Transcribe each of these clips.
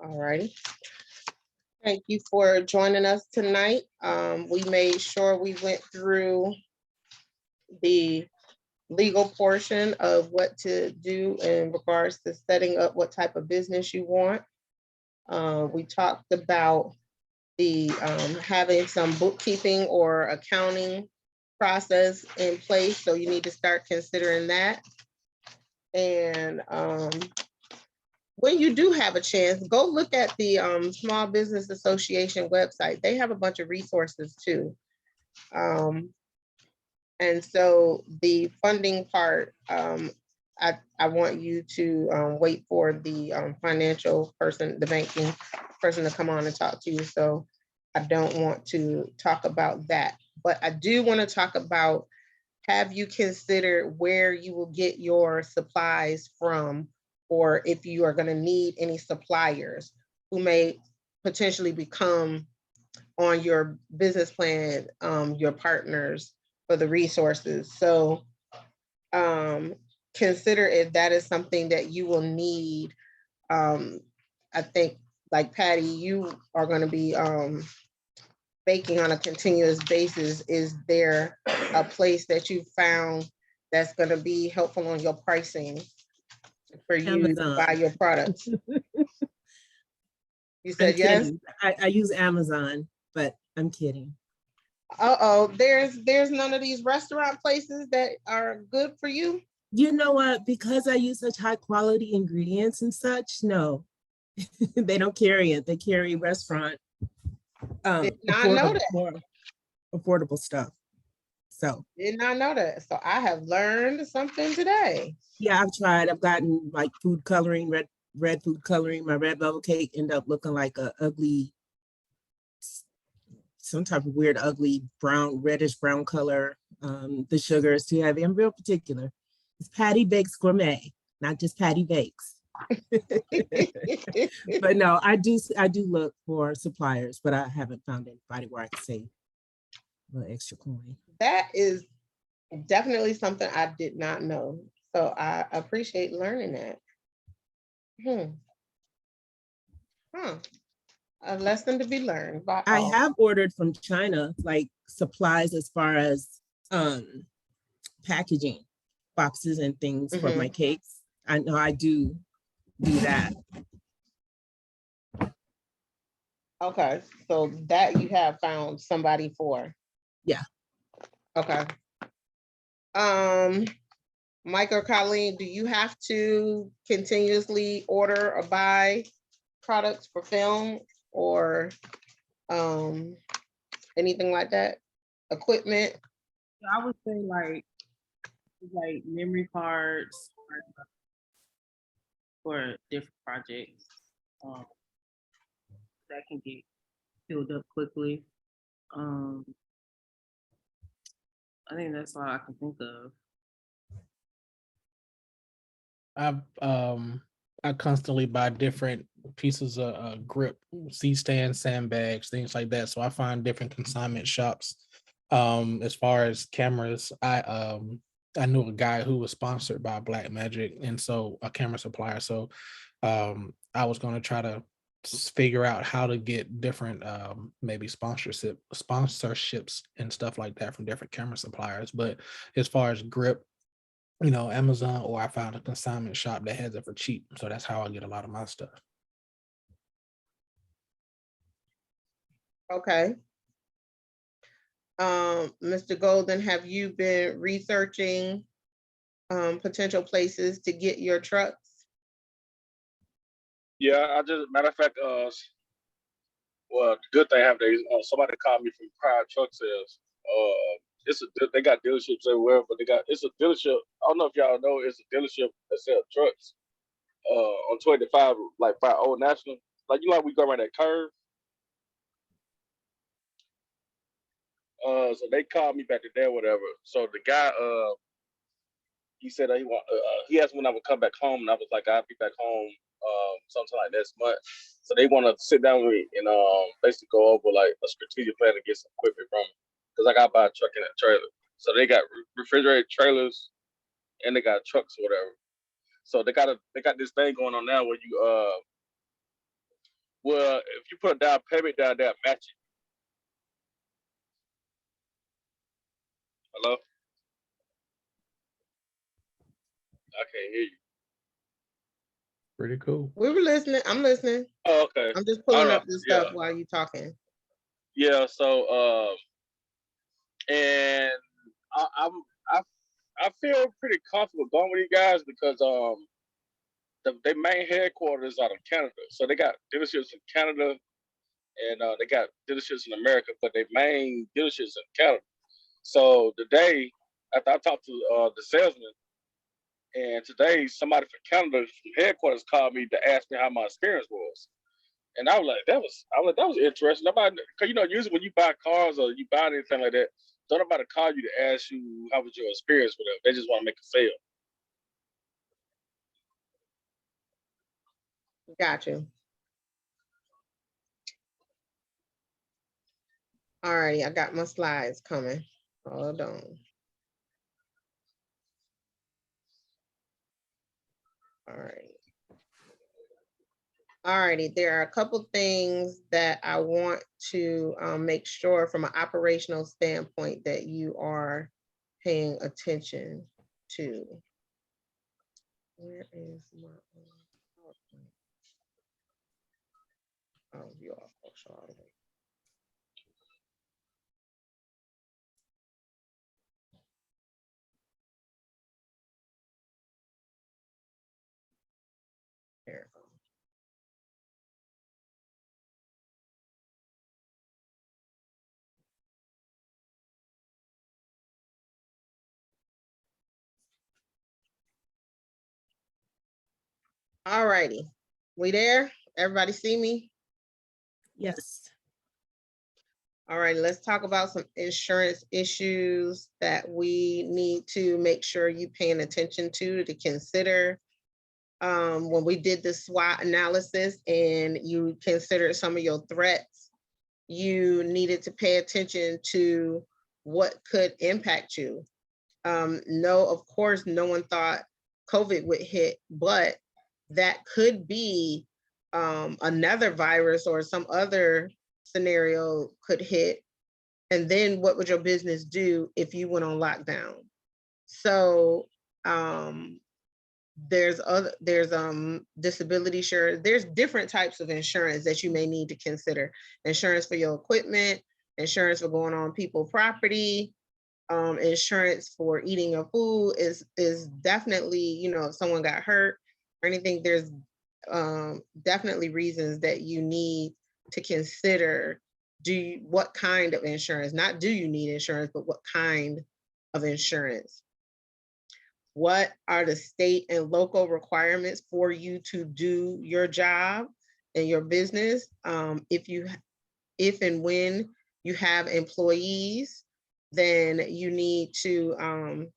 All right. Thank you for joining us tonight. We made sure we went through the legal portion of what to do in regards to setting up what type of business you want. We talked about the having some bookkeeping or accounting process in place, so you need to start considering that. And when you do have a chance, go look at the Small Business Association website. They have a bunch of resources too. And so the funding part, I want you to wait for the financial person, the banking person to come on and talk to you. So I don't want to talk about that, but I do want to talk about, have you considered where you will get your supplies from, or if you are going to need any suppliers who may potentially become on your business plan, your partners for the resources. So consider if that is something that you will need. I think, like Patty, you are going to be baking on a continuous basis. Is there a place that you found that's going to be helpful on your pricing for you Amazon. to buy your products? You said yes? I use Amazon, but I'm kidding. There's none of these restaurant places that are good for you? You know what? Because I use such high quality ingredients and such, no, they don't carry it. They carry restaurant Did not know that. more affordable stuff. So Did not know that. So I have learned something today. yeah, I've tried. I've gotten like food coloring, red food coloring. My red velvet cake ended up looking like a ugly, some type of weird, ugly brown, reddish brown color. The sugar is too heavy. I'm real particular. It's Patty Bakes Gourmet, not just Patty Bakes. But no, I do look for suppliers, but I haven't found anybody where I can save a little extra coin. That is definitely something I did not know. So I appreciate learning that. A lesson to be learned by I all. have ordered from China, like supplies as far as packaging boxes and things for my cakes. I know I do that. Okay, so that you have found somebody for. Yeah. Okay. Mike or Colleen, do you have to continuously order or buy products for film or anything like that? Equipment? I would say like memory cards for different projects that can get filled up quickly. I think that's all I can think of. I constantly buy different pieces of grip, C-stands, sandbags, things like that. So I find different consignment shops. As far as cameras, I knew a guy who was sponsored by Black Magic, and so a camera supplier. So I was going to try to figure out how to get different maybe sponsorships and stuff like that from different camera suppliers. But as far as grip, Amazon, or I found a consignment shop that has it for cheap. So that's how I get a lot of my stuff. Okay. Mr. Golden, have you been researching potential places to get your trucks? Yeah, I just, matter of fact, well, the good thing I have, somebody called me from Pride Truck Sales. They got dealerships everywhere, but it's a dealership. I don't know if y'all know, it's a dealership that sells trucks on 25, like by Old National. Like, we go around that curve. So they called me back today or whatever. So the guy, he said that he asked when I would come back home, and I was like, I'll be back home sometime like this month. So they want to sit down with me and basically go over like a strategic plan to get some equipment from me, because I got to buy a truck and a trailer. So they got refrigerated trailers and they got trucks or whatever. So they got this thing going on now where Well, if you put a down payment down there, match it. Hello? I can't hear you. Pretty cool. We were listening. I'm listening. Oh, okay. I'm just All pulling right. up the Yeah. stuff while you talking. Yeah. So, and I feel pretty comfortable going with you guys because their main headquarters out of Canada, so they got dealerships in Canada and they got dealerships in America, but their main dealerships in Canada. So today, after I talked to the salesman, and today somebody from Canada from headquarters called me to ask me how my experience was, and I was like, that was interesting. Nobody, cause usually when you buy cars or you buy anything like that, don't nobody call you to ask you how was your experience with them. They just want to make a sale. Got you. All righty, I got my slides coming. Hold on. All right. All righty, there are a couple things that I want to make sure from an operational standpoint that you are paying attention to. Where is my PowerPoint? Oh, you all show all the way. There it goes. All righty, we there? Everybody see me? Yes. All right, let's talk about some insurance issues that we need to make sure you paying attention to consider. When we did the SWOT analysis and you considered some of your threats, you needed to pay attention to what could impact you. No, of course, no one thought COVID would hit, but that could be another virus or some other scenario could hit. And then what would your business do if you went on lockdown? So there's disability insurance. There's different types of insurance that you may need to consider. Insurance for your equipment, insurance for going on people's property, insurance for eating your food is definitely, if someone got hurt or anything, there's definitely reasons that you need to consider what kind of insurance, not do you need insurance, but what kind of insurance. What are the state and local requirements for you to do your job and your business? If and when you have employees, then you need to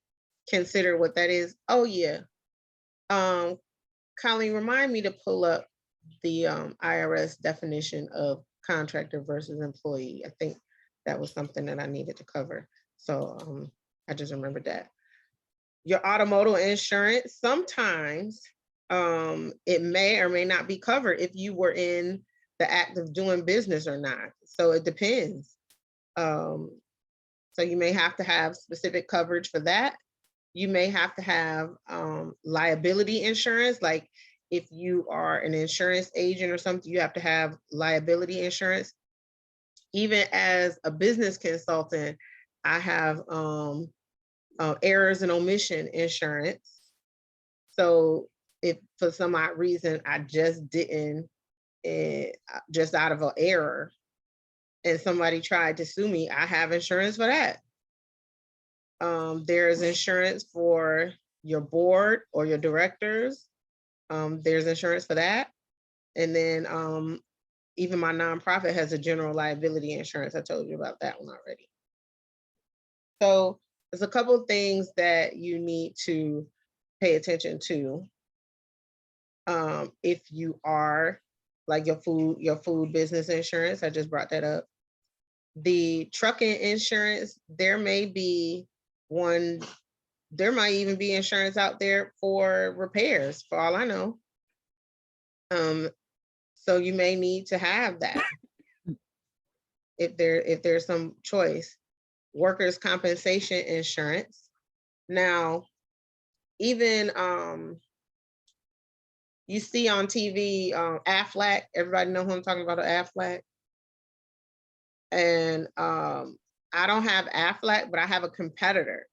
consider what that is. Oh yeah. Colleen, remind me to pull up the IRS definition of contractor versus employee. I think that was something that I needed to cover. So I just remembered that. Your automotive insurance, sometimes it may or may not be covered if you were in the act of doing business or not. So it depends. So you may have to have specific coverage for that. You may have to have liability insurance, like if you are an insurance agent or something, you have to have liability insurance. Even as a business consultant, I have errors and omission insurance. So if for some odd reason I just didn't, just out of an error, and somebody tried to sue me, I have insurance for that. There's insurance for your board or your directors. There's insurance for that. And then even my nonprofit has a general liability insurance. I told you about that one already. So there's a couple of things that you need to pay attention to. If you are like your food business insurance, I just brought that up. The trucking insurance, there might even be insurance out there for repairs, for all I know. So you may need to have that if there's some choice. Workers' compensation insurance. Now, even you see on TV, Aflac, everybody know who I'm talking about, Aflac. And I don't have Aflac, but I have a competitor.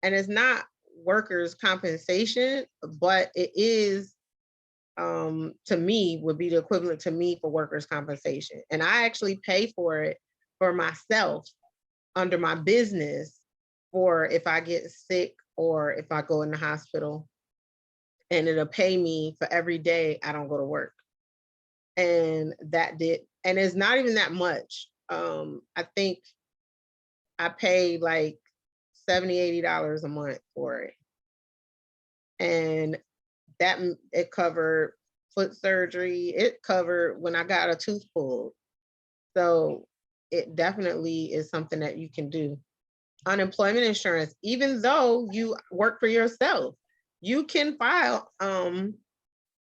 And it's not workers' compensation, but it is, to me, would be the equivalent to me for workers' compensation. And I actually pay for it for myself under my business for if I get sick or if I go in the hospital. And it'll pay me for every day I don't go to work. And and it's not even that much. I think I pay like $70, $80 a month for it. And it covered foot surgery. It covered when I got a tooth pulled. So it definitely is something that you can do. Unemployment insurance, even though you work for yourself, you can file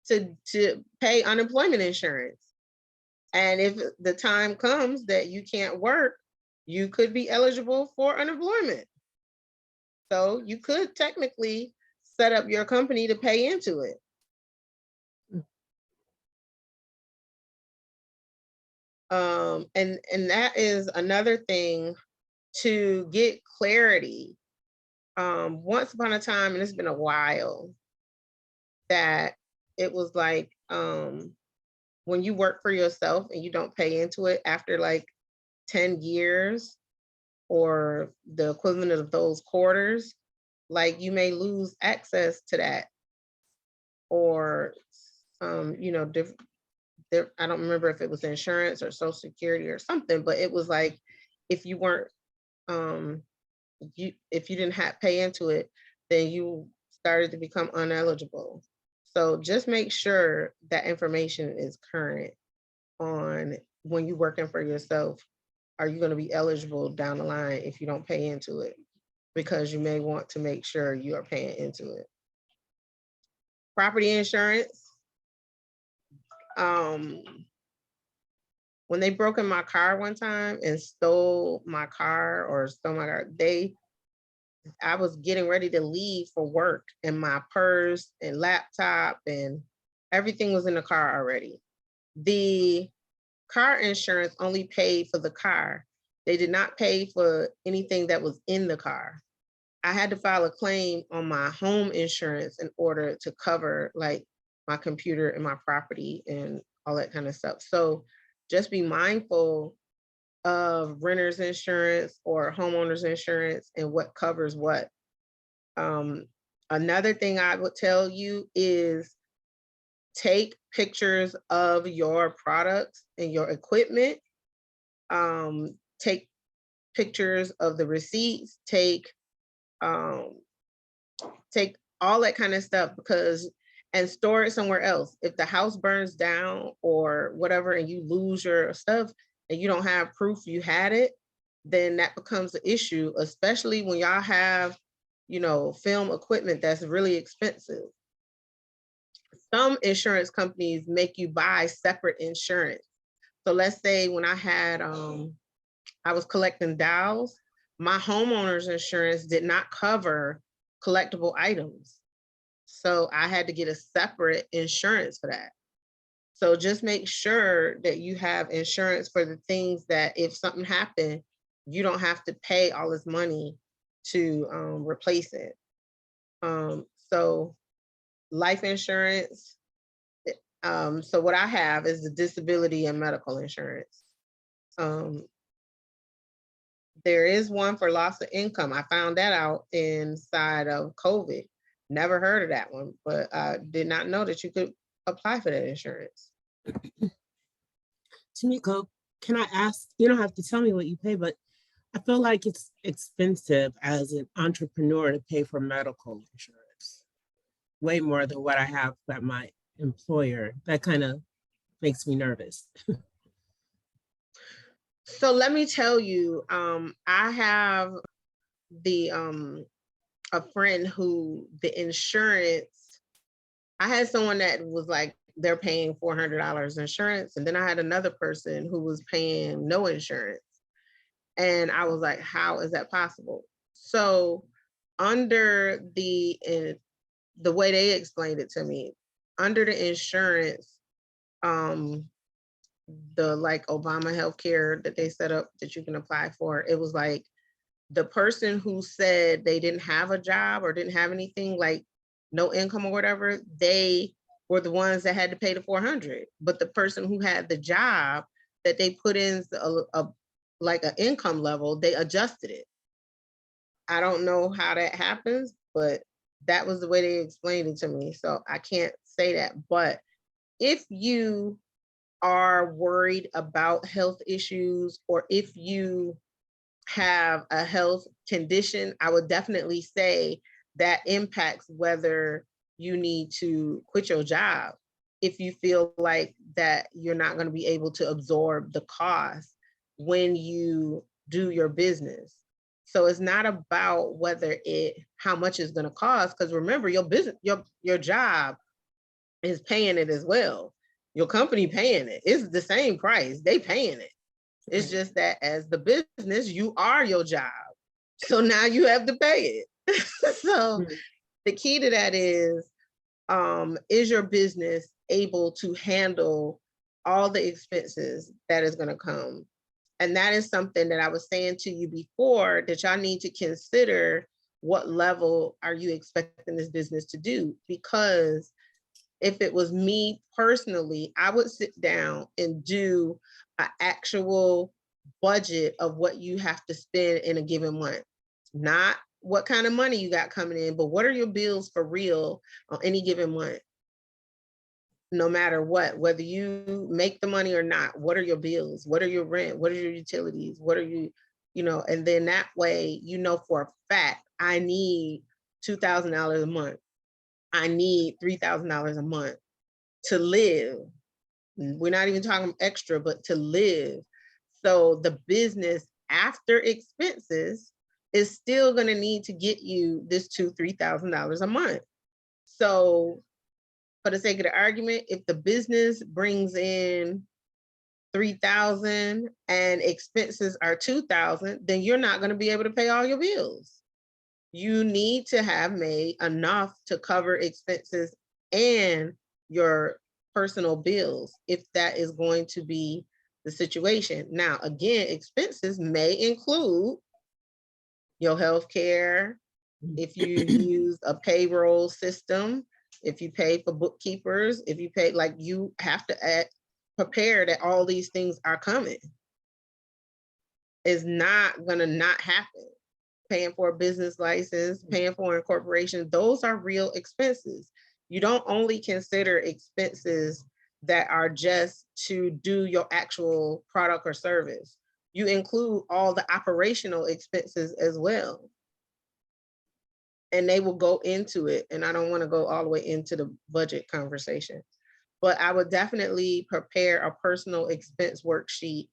to pay unemployment insurance. And if the time comes that you can't work, you could be eligible for unemployment. So you could technically set up your company to pay into it. And that is another thing to get clarity. Once upon a time, and it's been a while, that it was like when you work for yourself and you don't pay into it after like 10 years or the equivalent of those quarters, like you may lose access to that. Or you know, I don't remember if it was insurance or Social Security or something, but it was like if you weren't if you didn't pay into it, then you started to become uneligible. So just make sure that information is current on when you're working for yourself. Are you going to be eligible down the line if you don't pay into it? Because you may want to make sure you are paying into it. Property insurance. When they broke in my car one time and stole my car, I was getting ready to leave for work and my purse and laptop and everything was in the car already. The car insurance only paid for the car. They did not pay for anything that was in the car. I had to file a claim on my home insurance in order to cover like my computer and my property and all that kind of stuff. So just be mindful of renter's insurance or homeowner's insurance and what covers what. Another thing I would tell you is take pictures of your products and your equipment. Take pictures of the receipts, take all that kind of stuff and store it somewhere else. If the house burns down or whatever and you lose your stuff and you don't have proof you had it, then that becomes an issue, especially when y'all have, you know, film equipment that's really expensive. Some insurance companies make you buy separate insurance. So let's say when I had, I was collecting dowels, my homeowner's insurance did not cover collectible items. So I had to get a separate insurance for that. So just make sure that you have insurance for the things that if something happened, you don't have to pay all this money to replace it. So life insurance. So what I have is the disability and medical insurance. There is one for loss of income. I found that out inside of COVID. Never heard of that one, but I did not know that you could apply for that insurance. Tamiko, can I ask, you don't have to tell me what you pay, but I feel like it's expensive as an entrepreneur to pay for medical insurance. Way more than what I have at my employer. That kind of makes me nervous. So let me tell you, I have a friend who the insurance, I had someone that was like they're paying $400 insurance. And then I had another person who was paying no insurance. And I was like, how is that possible? So under the way they explained it to me, under the insurance, the like Obama healthcare that they set up that you can apply for, it was like the person who said they didn't have a job or didn't have anything, like no income or whatever, they were the ones that had to pay the 400. But the person who had the job that they put in like an income level, they adjusted it. I don't know how that happens, but that was the way they explained it to me. So I can't say that. But if you are worried about health issues, or if you have a health condition, I would definitely say that impacts whether you need to quit your job. If you feel like that you're not going to be able to absorb the cost when you do your business. So it's not about how much it's going to cost, because remember, your business, your job is paying it as well. Your company paying it. It's the same price. They paying it. It's just that as the business, you are your job. So now you have to pay it. So the key to that is your business able to handle all the expenses that is going to come? And that is something that I was saying to you before, that y'all need to consider, what level are you expecting this business to do? Because if it was me personally, I would sit down and do an actual budget of what you have to spend in a given month. Not what kind of money you got coming in, but what are your bills for real on any given month? No matter what, whether you make the money or not, what are your bills? What are your rent? What are your utilities? What are you, and then that way, for a fact, I need $2,000 a month. I need $3,000 a month to live. We're not even talking extra, but to live. So the business after expenses is still going to need to get you this $2,000-$3,000 a month. So for the sake of the argument, if the business brings in $3,000 and expenses are $2,000, then you're not going to be able to pay all your bills. You need to have made enough to cover expenses and your personal bills, if that is going to be the situation. Now, again, expenses may include your health care, if you use a payroll system, if you pay for bookkeepers, if you pay, like, you have to prepare that all these things are coming. It's not going to not happen. Paying for a business license, paying for incorporation, those are real expenses. You don't only consider expenses that are just to do your actual product or service. You include all the operational expenses as well. And they will go into it. And I don't want to go all the way into the budget conversation, but I would definitely prepare a personal expense worksheet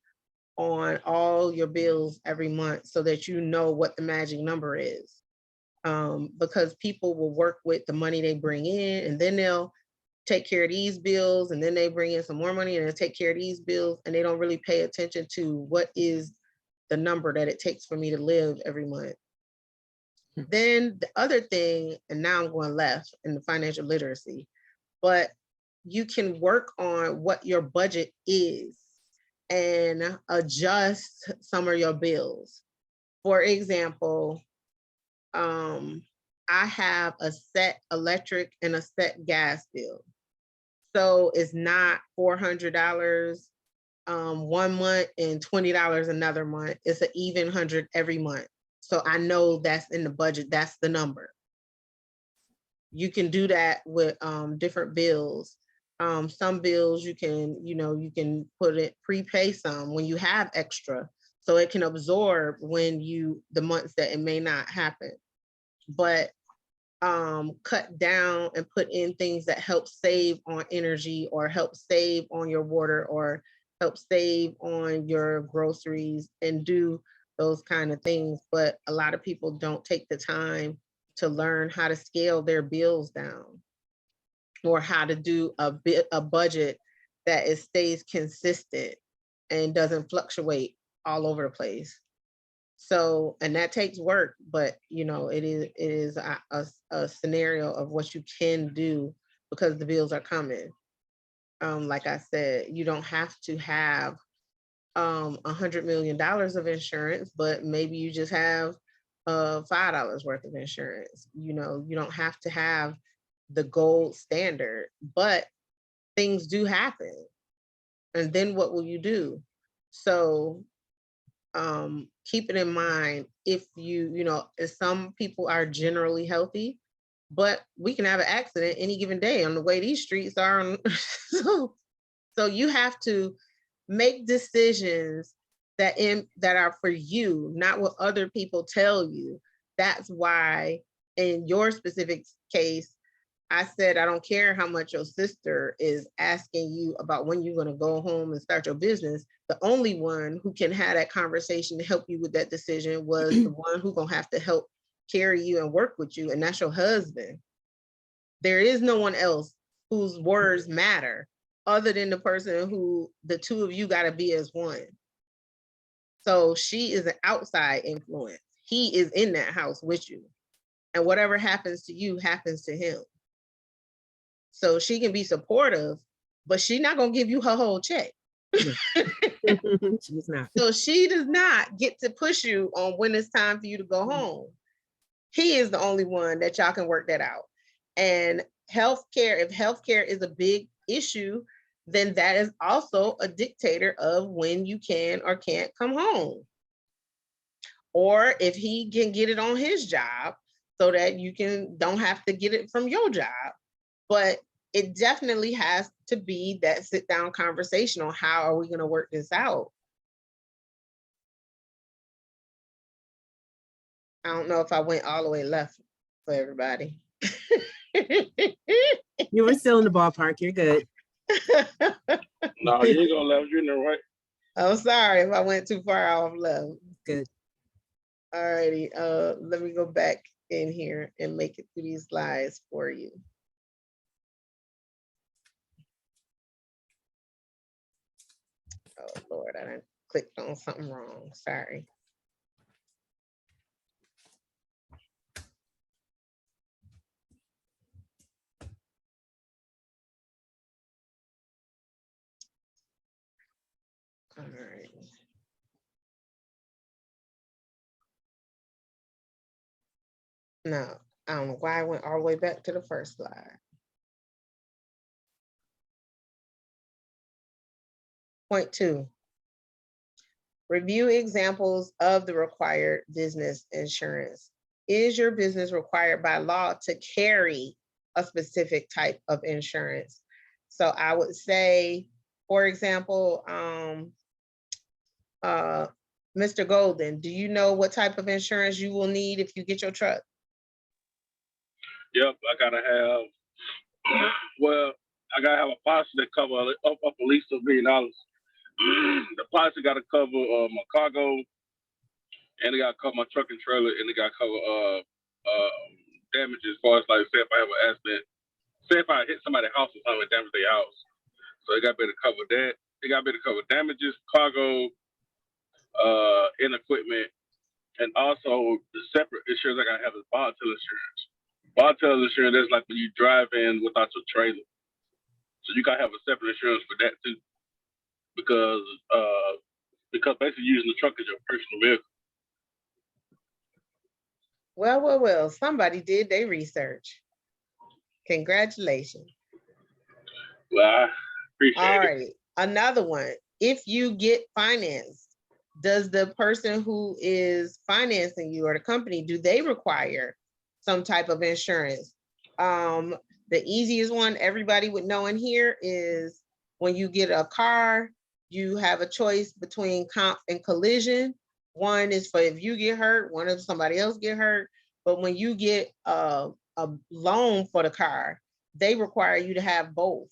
on all your bills every month, so that you know what the magic number is. Because people will work with the money they bring in, and then they'll take care of these bills, and then they bring in some more money and they'll take care of these bills, and they don't really pay attention to what is the number that it takes for me to live every month. Then the other thing, and now I'm going left in the financial literacy, but you can work on what your budget is and adjust some of your bills. For example, I have a set electric and a set gas bill. So it's not $400 one month and $20 another month. It's an even 100 every month. So I know that's in the budget, that's the number. You can do that with different bills. Some bills you can put it, prepay some when you have extra, so it can absorb when the months that it may not happen. But cut down and put in things that help save on energy, or help save on your water, or help save on your groceries, and do those kind of things. But a lot of people don't take the time to learn how to scale their bills down. or how to do a budget that it stays consistent and doesn't fluctuate all over the place. So, and that takes work, but you know, it is a scenario of what you can do because the bills are coming. Like I said, you don't have to have $100 million of insurance, but maybe you just have $5 worth of insurance. You know, you don't have to have the gold standard, but things do happen. And then what will you do? So keep it in mind, if you know, if some people are generally healthy, but we can have an accident any given day on the way these streets are. So you have to make decisions that are for you, not what other people tell you. That's why in your specific case, I said, I don't care how much your sister is asking you about when you're going to go home and start your business. The only one who can have that conversation to help you with that decision was the one who's going to have to help carry you and work with you, and that's your husband. There is no one else whose words matter other than the person who the two of you got to be as one. So she is an outside influence. He is in that house with you. And whatever happens to you happens to him. So she can be supportive, but she's not going to give you her whole check. She's not. So she does not get to push you on when it's time for you to go home. He is the only one that y'all can work that out. And healthcare, if healthcare is a big issue, then that is also a dictator of when you can or can't come home. Or if he can get it on his job so that you don't have to get it from your job. But it definitely has to be that sit down conversation on how are we going to work this out. I don't know if I went all the way left for everybody. You were still in the ballpark. You're good. No, you ain't gonna left. You're in the right. I'm sorry if I went too far off left. Good. All righty. Let me go back in here and make it through these slides for you. Oh Lord, I done clicked on something wrong. Sorry. All right. Now, I don't know why I went all the way back to the first slide. Point 2. Review examples of the required business insurance. Is your business required by law to carry a specific type of insurance? So I would say, for example, Mr. Golden, do you know what type of insurance you will need if you get your truck? Yep, I gotta have. Well, I gotta have a policy that cover up at least $1 million. The policy gotta cover my cargo, and it gotta cover my truck and trailer, and it gotta cover damages as far as, like, say if I have an accident, say if I hit somebody's house or something and damage their house. So it got to be able to cover that. It got to be able to cover damages, cargo, and equipment, and also the separate insurance I gotta have is bondtail insurance. Bondtail insurance is like when you drive in without your trailer. So you gotta have a separate insurance for that too, because basically using the truck as your personal vehicle. Well, somebody did their research. Congratulations. Well, I appreciate All it. right, another one. If you get financed, does the person who is financing you or the company, do they require some type of insurance? The easiest one everybody would know in here is when you get a car, you have a choice between comp and collision. One is for if you get hurt, one if somebody else get hurt. But when you get a loan for the car, they require you to have both.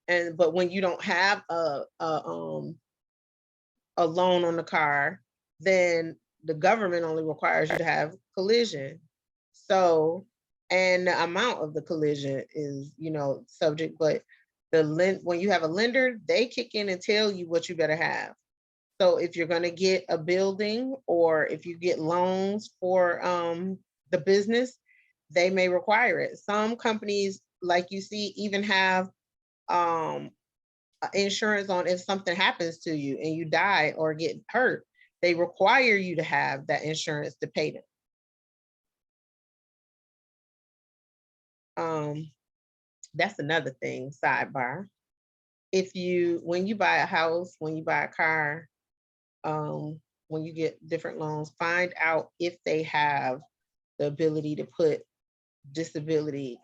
But when you don't have a loan on the car, then the government only requires you to have collision. So, And the amount of the collision is, subject, but when you have a lender, they kick in and tell you what you better have. So if you're gonna get a building, or if you get loans for the business, they may require it. Some companies, like you see, even have insurance on if something happens to you and you die or get hurt. They require you to have that insurance to pay them. That's another thing, sidebar. When you buy a house, when you buy a car, when you get different loans, find out if they have the ability to put disability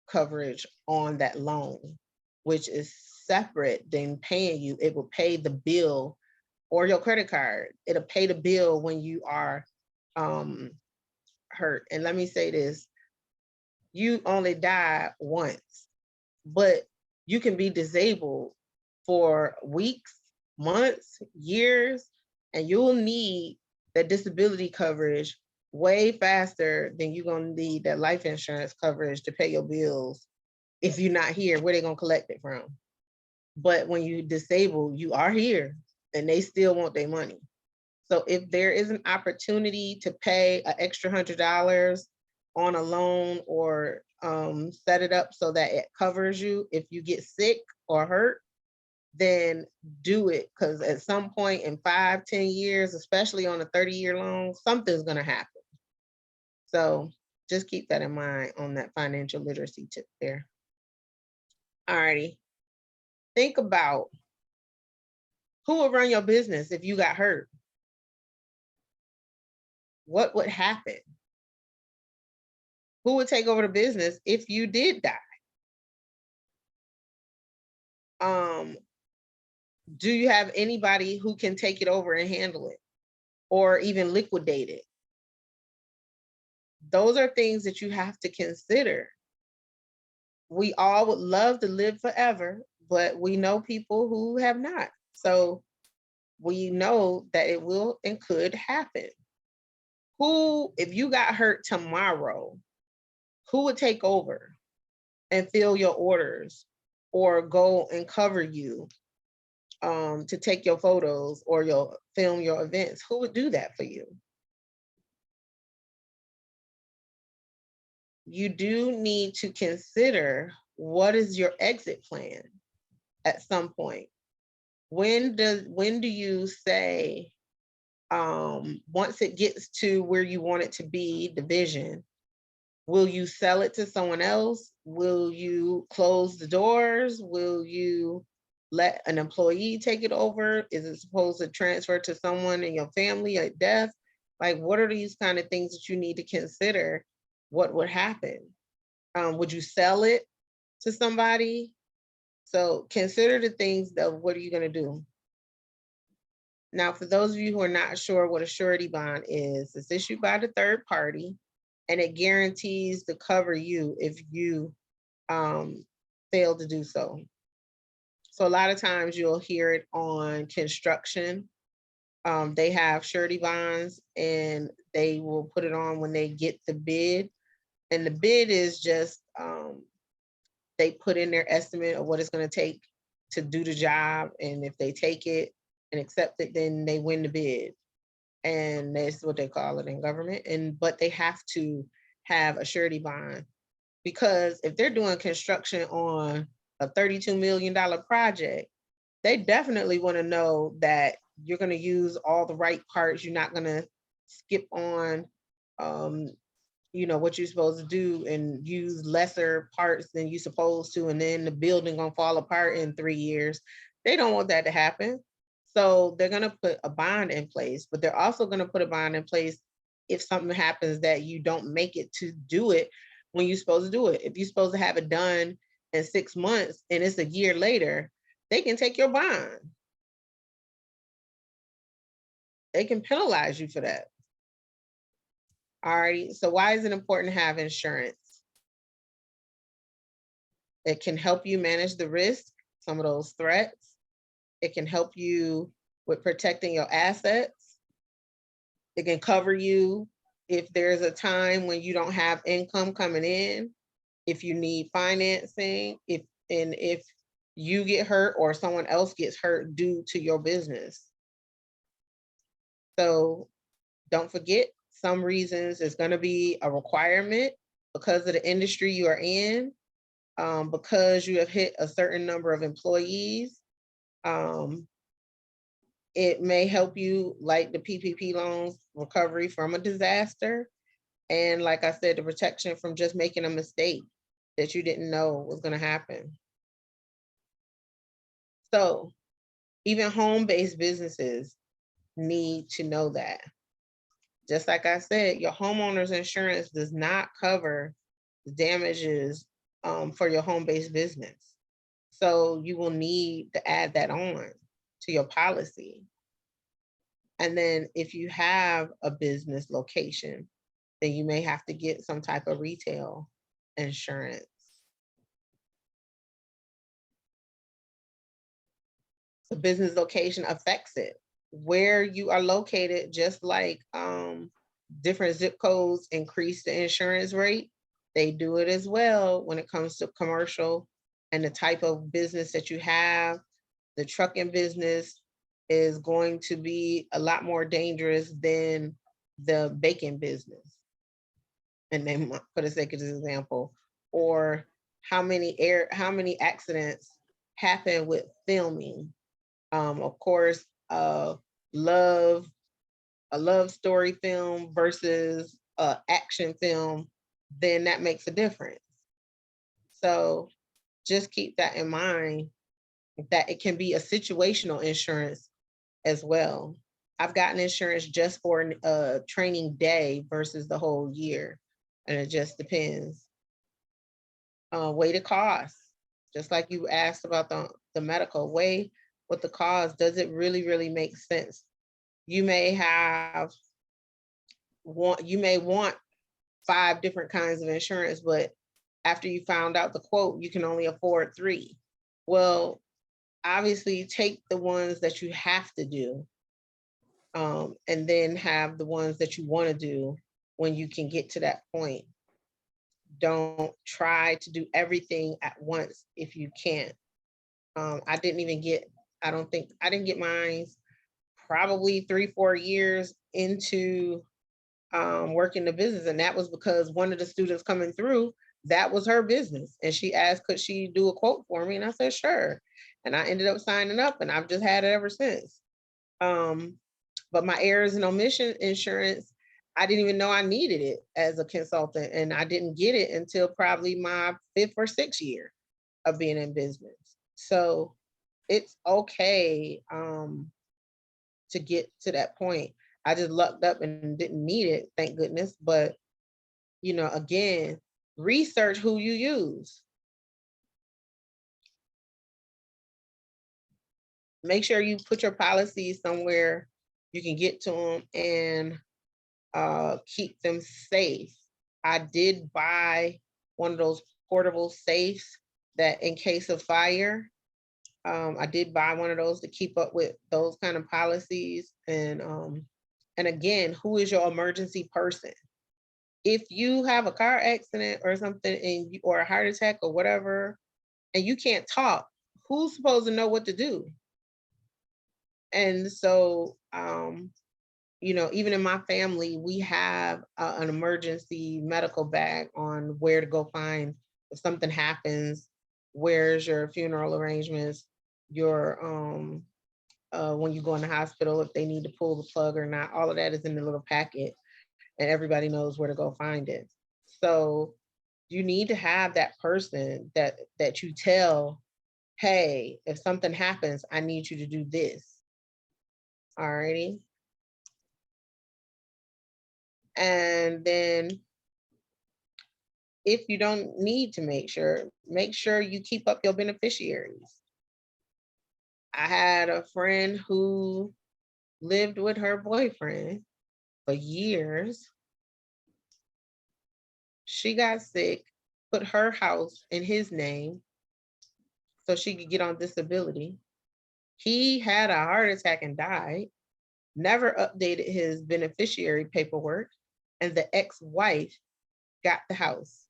coverage on that loan, which is separate than paying you. It will pay the bill, or your credit card. It'll pay the bill when you are hurt. And let me say this, you only die once, but you can be disabled for weeks, months, years, and you'll need that disability coverage way faster than you're gonna need that life insurance coverage to pay your bills. If you're not here, where they gonna collect it from? But when you disabled, you are here and they still want their money. So if there is an opportunity to pay an extra $100 on a loan, or set it up so that it covers you if you get sick or hurt, then do it. Because at some point in 5-10 years, especially on a 30-year loan, something's going to happen. So just keep that in mind on that financial literacy tip there. All righty. Think about who would run your business if you got hurt. What would happen? Who would take over the business if you did die? Do you have anybody who can take it over and handle it, or even liquidate it? Those are things that you have to consider. We all would love to live forever, but we know people who have not. So we know that it will and could happen. If you got hurt tomorrow, who would take over and fill your orders, or go and cover you, to take your photos or film your events? Who would do that for you? You do need to consider, what is your exit plan at some point? When do you say, once it gets to where you want it to be, the vision, will you sell it to someone else? Will you close the doors? Will you let an employee take it over? Is it supposed to transfer to someone in your family at death? Like, what are these kind of things that you need to consider? What would happen? Would you sell it to somebody? So consider the things of what are you going to do? Now, for those of you who are not sure what a surety bond is, it's issued by the third party, and it guarantees to cover you if you fail to do so. So a lot of times you'll hear it on construction. They have surety bonds, and they will put it on when they get the bid. And the bid is just, they put in their estimate of what it's going to take to do the job. And if they take it and accept it, then they win the bid. And that's what they call it in government. But they have to have a surety bond, because if they're doing construction on a $32 million project, they definitely want to know that you're going to use all the right parts. You're not going to skip on, what you're supposed to do and use lesser parts than you're supposed to, and then the building gonna fall apart in 3 years. They don't want that to happen. So they're gonna put a bond in place, but they're also gonna put a bond in place if something happens that you don't make it to do it when you're supposed to do it. If you're supposed to have it done in 6 months and it's a year later, they can take your bond. They can penalize you for that. All right, so why is it important to have insurance? It can help you manage the risk, some of those threats. It can help you with protecting your assets. It can cover you if there's a time when you don't have income coming in, if you need financing, if you get hurt or someone else gets hurt due to your business. So don't forget, some reasons it's going to be a requirement because of the industry you are in, because you have hit a certain number of employees. It may help you, like the PPP loans, recovery from a disaster. And like I said, the protection from just making a mistake that you didn't know was going to happen. So even home-based businesses need to know that. Just like I said, your homeowner's insurance does not cover the damages for your home-based business. So you will need to add that on to your policy. And then if you have a business location, then you may have to get some type of retail insurance. The business location affects it. Where you are located, just like different zip codes increase the insurance rate, they do it as well when it comes to commercial and the type of business that you have. The trucking business is going to be a lot more dangerous than the baking business. And then for the sake of this example, or how many accidents happen with filming. Of course, a love story film versus action film, then that makes a difference. So just keep that in mind, that it can be a situational insurance as well. I've gotten insurance just for a training day versus the whole year. And it just depends. Weigh the cost. Just like you asked about the medical, weigh what the cost. Does it really make sense? You may want 5 different kinds of insurance, but after you found out the quote, you can only afford 3. Well, obviously take the ones that you have to do, and then have the ones that you want to do when you can get to that point. Don't try to do everything at once if you can't. I didn't get mine probably 3-4 years into working the business. And that was because one of the students coming through, that was her business. And she asked, could she do a quote for me? And I said, sure. And I ended up signing up, and I've just had it ever since. But my errors and omission insurance, I didn't even know I needed it as a consultant. And I didn't get it until probably my 5th or 6th year of being in business. So it's okay to get to that point. I just lucked up and didn't need it, thank goodness. But, again, research who you use. Make sure you put your policies somewhere you can get to them and keep them safe. I did buy one of those portable safes that in case of fire, I did buy one of those to keep up with those kind of policies. And again, who is your emergency person? If you have a car accident or something or a heart attack or whatever, and you can't talk, who's supposed to know what to do? And so, even in my family, we have an emergency medical bag on where to go find if something happens. Where's your funeral arrangements? Your when you go in the hospital, if they need to pull the plug or not, all of that is in the little packet, and everybody knows where to go find it. So you need to have that person that you tell, hey, if something happens, I need you to do this. Alrighty. And then if you don't need to make sure you keep up your beneficiaries. I had a friend who lived with her boyfriend for years. She got sick, put her house in his name so she could get on disability. He had a heart attack and died, never updated his beneficiary paperwork. and the ex-wife got the house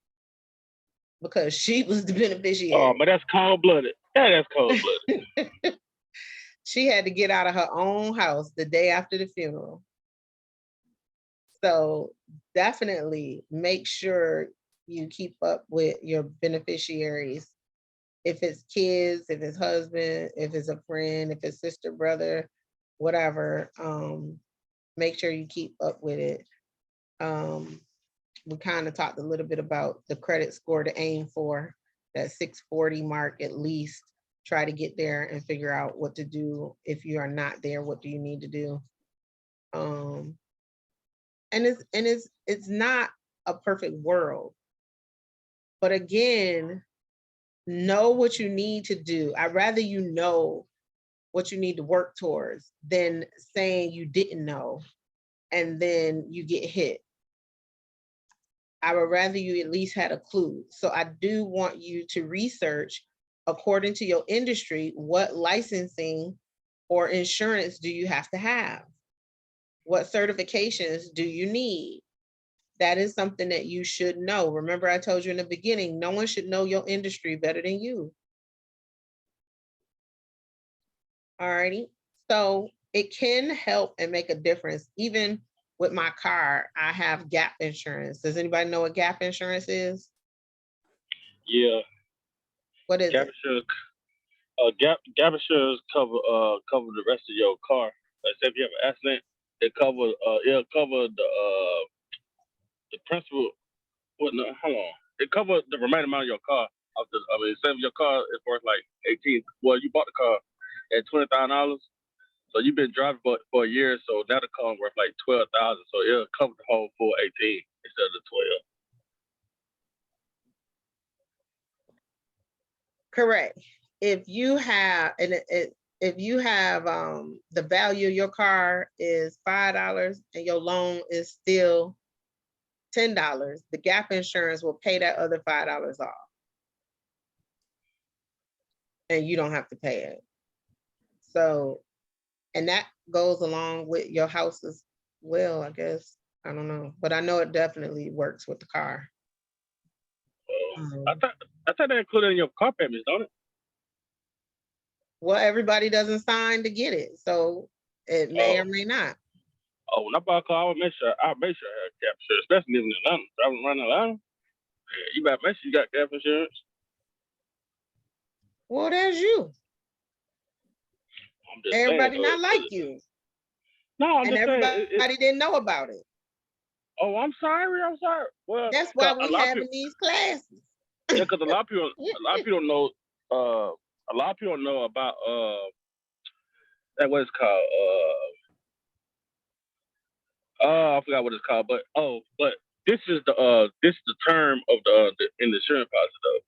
because she was the beneficiary. Oh, but that's cold blooded. Yeah, that's cold blooded. She had to get out of her own house the day after the funeral. So definitely make sure you keep up with your beneficiaries. If it's kids, if it's husband, if it's a friend, if it's sister, brother, whatever, make sure you keep up with it. We kind of talked a little bit about the credit score to aim for, that 640 mark at least. Try to get there and figure out what to do. If you are not there, what do you need to do? And it's not a perfect world. But again, know what you need to do. I'd rather you know what you need to work towards than saying you didn't know and then you get hit. I would rather you at least had a clue. So I do want you to research, according to your industry, what licensing or insurance do you have to have? What certifications do you need? That is something that you should know. Remember, I told you in the beginning, no one should know your industry better than you. Alrighty, so it can help and make a difference. Even with my car, I have gap insurance. Does anybody know what gap insurance is? Yeah, What is gap it? insurance. Gap insurance cover the rest of your car. Like say if you have an accident, it'll cover the principal. What? No, hold on. It covers the remaining amount of your car. Say if your car is worth like 18. Well, you bought the car at $20,000. So you've been driving for a year, so now the car worth like 12,000. So it'll cover the whole full 18 instead of the 12. Correct. If you have, if you have the value of your car is $5 and your loan is still $10, the gap insurance will pay that other $5 off. And you don't have to pay it. So, and that goes along with your house as well, I guess. I don't know, but I know it definitely works with the car. I thought they included in your car payments, don't it? Well, everybody doesn't sign to get it, so it may or may not. Oh, when I buy a car, I'll make sure I have gap insurance, especially living in Atlanta. Driving around Atlanta, yeah, you better make sure you got gap insurance. Well, there's you. I'm just Everybody saying, not like you. No, I'm And just saying. everybody didn't know about it. Oh, I'm sorry. Well, That's why a we lot of having people, these classes. yeah, because a lot of people don't know. A lot of people don't know about that what it's called. I forgot what it's called, but this is the term of the in the insurance policy though.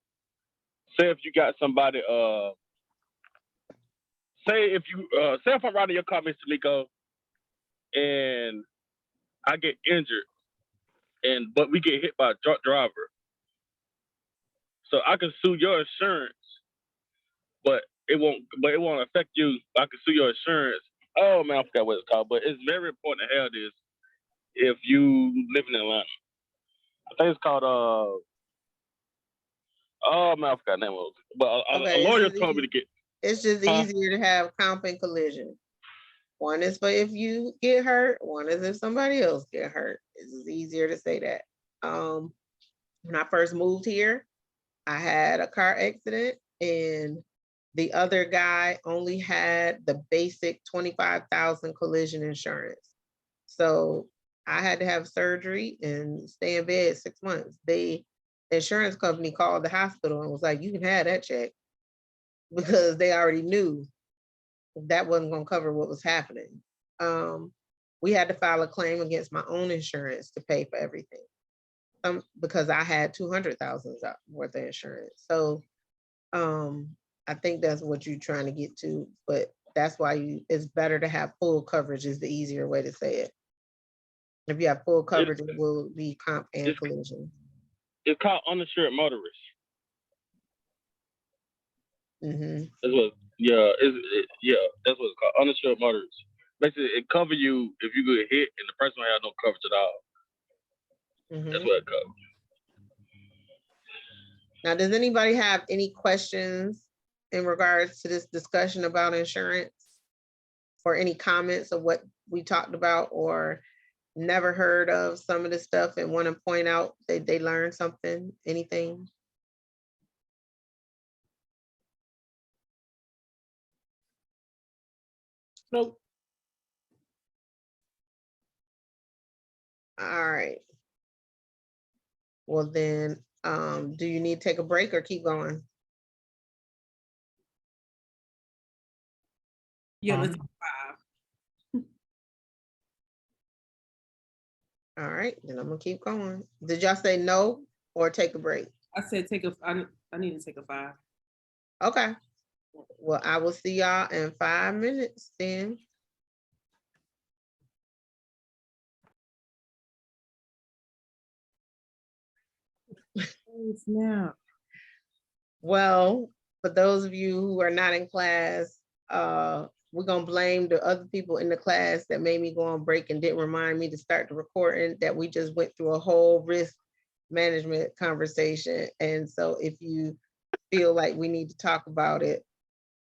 Say if you got somebody say if I'm riding your car, Mr. Miko, and I get injured, but we get hit by a drunk driver, so I can sue your insurance, but it won't affect you. I can sue your insurance. Oh man, I forgot what it's called, but it's very important to have this if you live in Atlanta. I think it's called oh man, I forgot the name of it. But a lawyer told me to get. It's just easier to have comp and collision. One is for if you get hurt, one is if somebody else get hurt. It's just easier to say that. When I first moved here, I had a car accident and the other guy only had the basic 25,000 collision insurance. So I had to have surgery and stay in bed 6 months. The insurance company called the hospital and was like, you can have that check, because they already knew that wasn't going to cover what was happening. We had to file a claim against my own insurance to pay for everything, because I had 200,000 worth of insurance. So I think that's what you're trying to get to, but that's why it's better to have full coverage is the easier way to say it. If you have full coverage, it will be comp and collision. It's called uninsured motorist. Mm-hmm. That's what, that's what it's called, uninsured motorist. Basically, it covers you if you get hit and the person don't have no coverage at all. Mhm. That's what it covers. Now, does anybody have any questions in regards to this discussion about insurance? Or any comments of what we talked about, or never heard of some of this stuff and want to point out that they learned something, anything? Nope. All right. Well then, do you need to take a break or keep going? Yeah, let's Um, 5. All right, then I'm gonna keep going. Did y'all say no or take a break? I said I need to take a 5. Okay. Well, I will see y'all in 5 minutes then. Oh, snap. Well, for those of you who are not in class, we're gonna blame the other people in the class that made me go on break and didn't remind me to start the recording, that we just went through a whole risk management conversation. And so if you feel like we need to talk about it,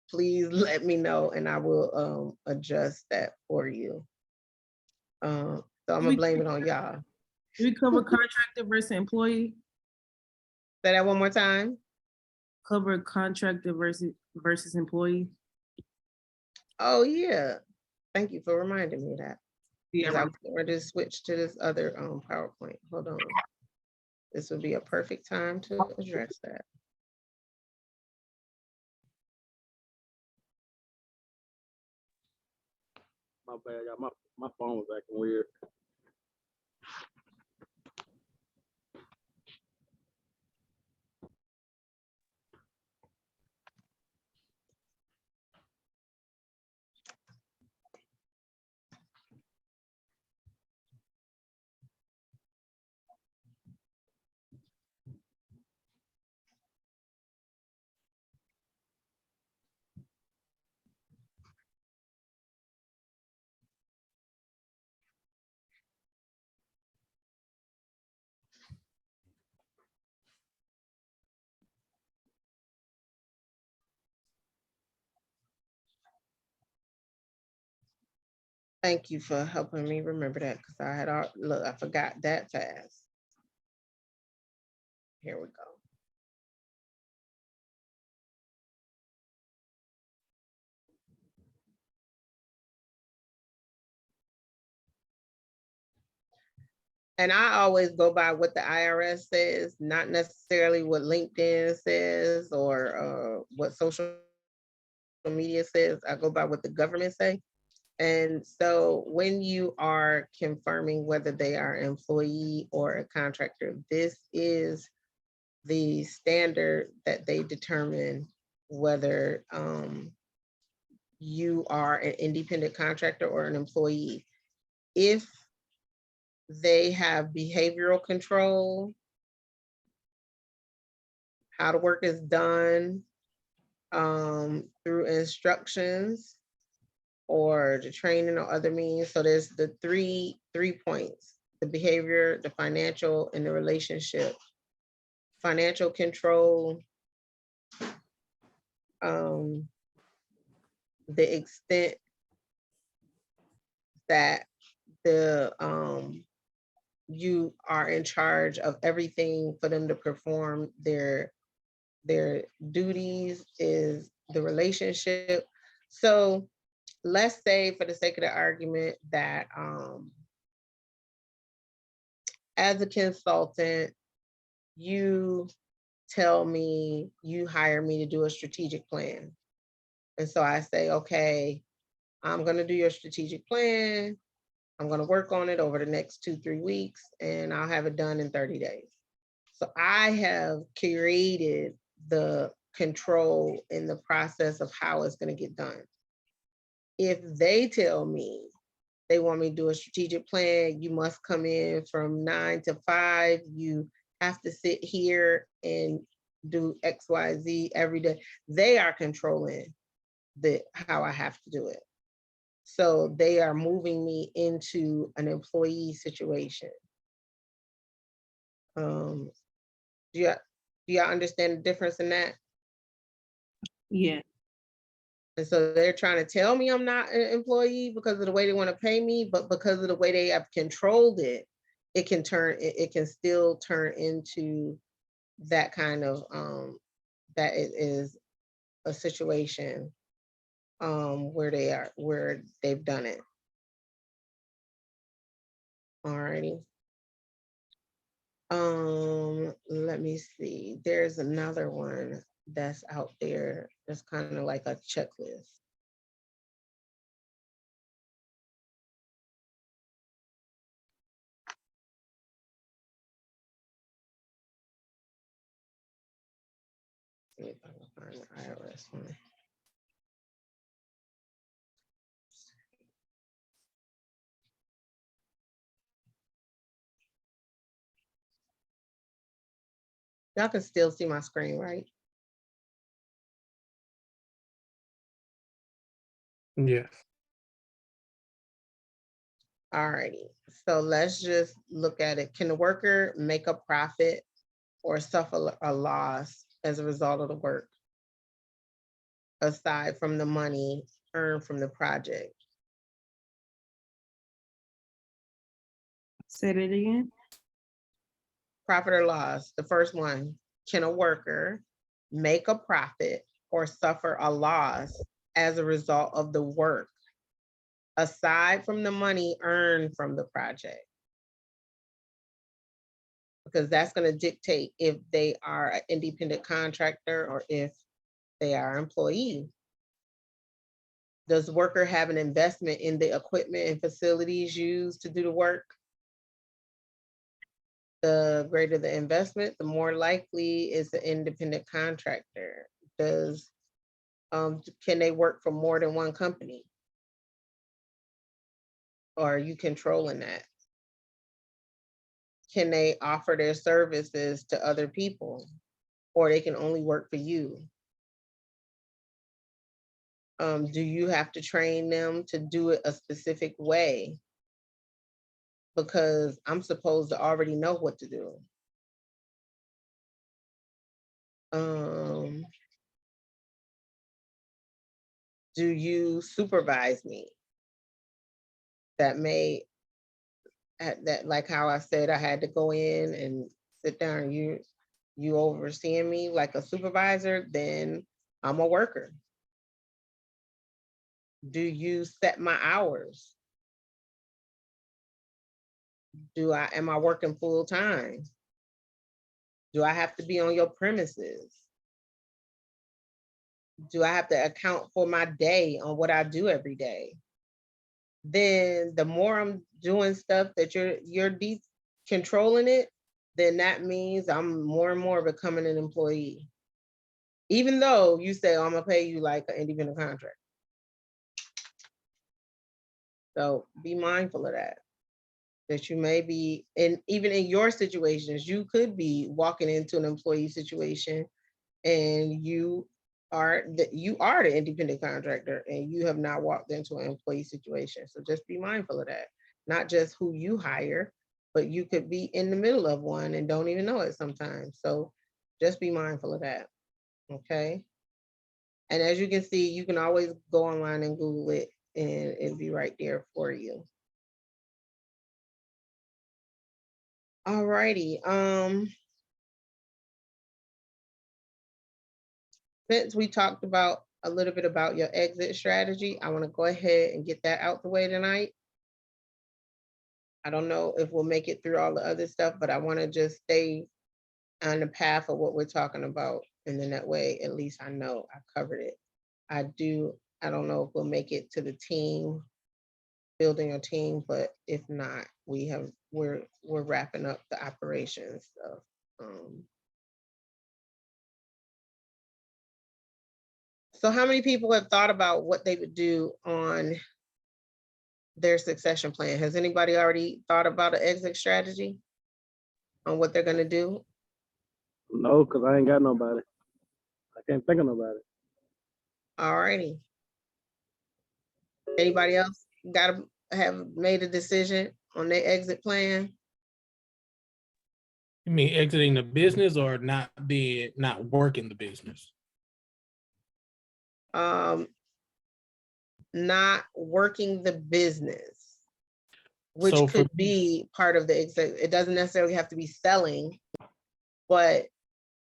please let me know and I will adjust that for you. So I'm gonna blame it on y'all. Do we cover contractor versus employee? Say that one more time. Cover contractor versus employee? Oh yeah. Thank you for reminding me of that. Yeah, Because I want to switch to this other PowerPoint. Hold on. This would be a perfect time to address that. My bad, y'all. My phone was acting weird. Thank you for helping me remember that, because I had look, I forgot that fast. Here we go. And I always go by what the IRS says, not necessarily what LinkedIn says or what social media says. I go by what the government say. And so when you are confirming whether they are an employee or a contractor, this is the standard that they determine whether you are an independent contractor or an employee. If they have behavioral control, how the work is done through instructions or the training or other means. So there's the three points: the behavior, the financial, and the relationship. Financial control, the extent that the you are in charge of everything for them to perform their duties, is the relationship. So let's say, for the sake of the argument, that as a consultant, you tell me, you hire me to do a strategic plan. And so I say, okay, I'm going to do your strategic plan. I'm going to work on it over the next 2-3 weeks, and I'll have it done in 30 days. So I have created the control in the process of how it's going to get done. If they tell me they want me to do a strategic plan, you must come in from 9 to 5, you have to sit here and do XYZ every day, they are controlling how I have to do it. So they are moving me into an employee situation. Do y'all understand the difference in that? Yeah, And so they're trying to tell me I'm not an employee because of the way they want to pay me, but because of the way they have controlled it, it can still turn into that kind of, that it is a situation where they've done it. Alrighty. Let me see. There's another one that's out there. That's kind of like a checklist. See if I can find the IRS one. Y'all can still see my screen, right? Yes. Alrighty, so let's just look at it. Can the worker make a profit or suffer a loss as a result of the work, aside from the money earned from the project? say that again. Profit or loss, the first one. Can a worker make a profit or suffer a loss as a result of the work, aside from the money earned from the project? Because that's going to dictate if they are an independent contractor or if they are an employee. Does the worker have an investment in the equipment and facilities used to do the work? The greater the investment, the more likely is the independent contractor. Does can they work for more than one company? Or are you controlling that? Can they offer their services to other people, or they can only work for you? Do you have to train them to do it a specific way? Because I'm supposed to already know what to do. Do you supervise me? That may, that like how I said, I had to go in and sit down, you overseeing me like a supervisor, then I'm a worker. Do you set my hours? Am I working full time? Do I have to be on your premises? Do I have to account for my day on what I do every day? Then the more I'm doing stuff that you're controlling it, then that means I'm more and more becoming an employee. Even though you say, oh, I'm gonna pay you like an independent contract. So be mindful of that. That you may be, and even in your situations, you could be walking into an employee situation and you are the independent contractor and you have not walked into an employee situation. So just be mindful of that. Not just who you hire, but you could be in the middle of one and don't even know it sometimes. So just be mindful of that. Okay. And as you can see, you can always go online and Google it and it'll be right there for you. All righty. Since we talked about a little bit about your exit strategy, I want to go ahead and get that out the way tonight. I don't know if we'll make it through all the other stuff, but I want to just stay on the path of what we're talking about. And then that way, at least I know I covered it. I don't know if we'll make it to the team, building a team, but if not, we're wrapping up the operations stuff. So how many people have thought about what they would do on their succession plan? Has anybody already thought about an exit strategy on what they're gonna do? No, because I ain't got nobody. I can't think of nobody. All righty. Anybody else have made a decision on their exit plan? You mean exiting the business or not working the business? Not working the business, which So for could be part of the exit. It doesn't necessarily have to be selling, but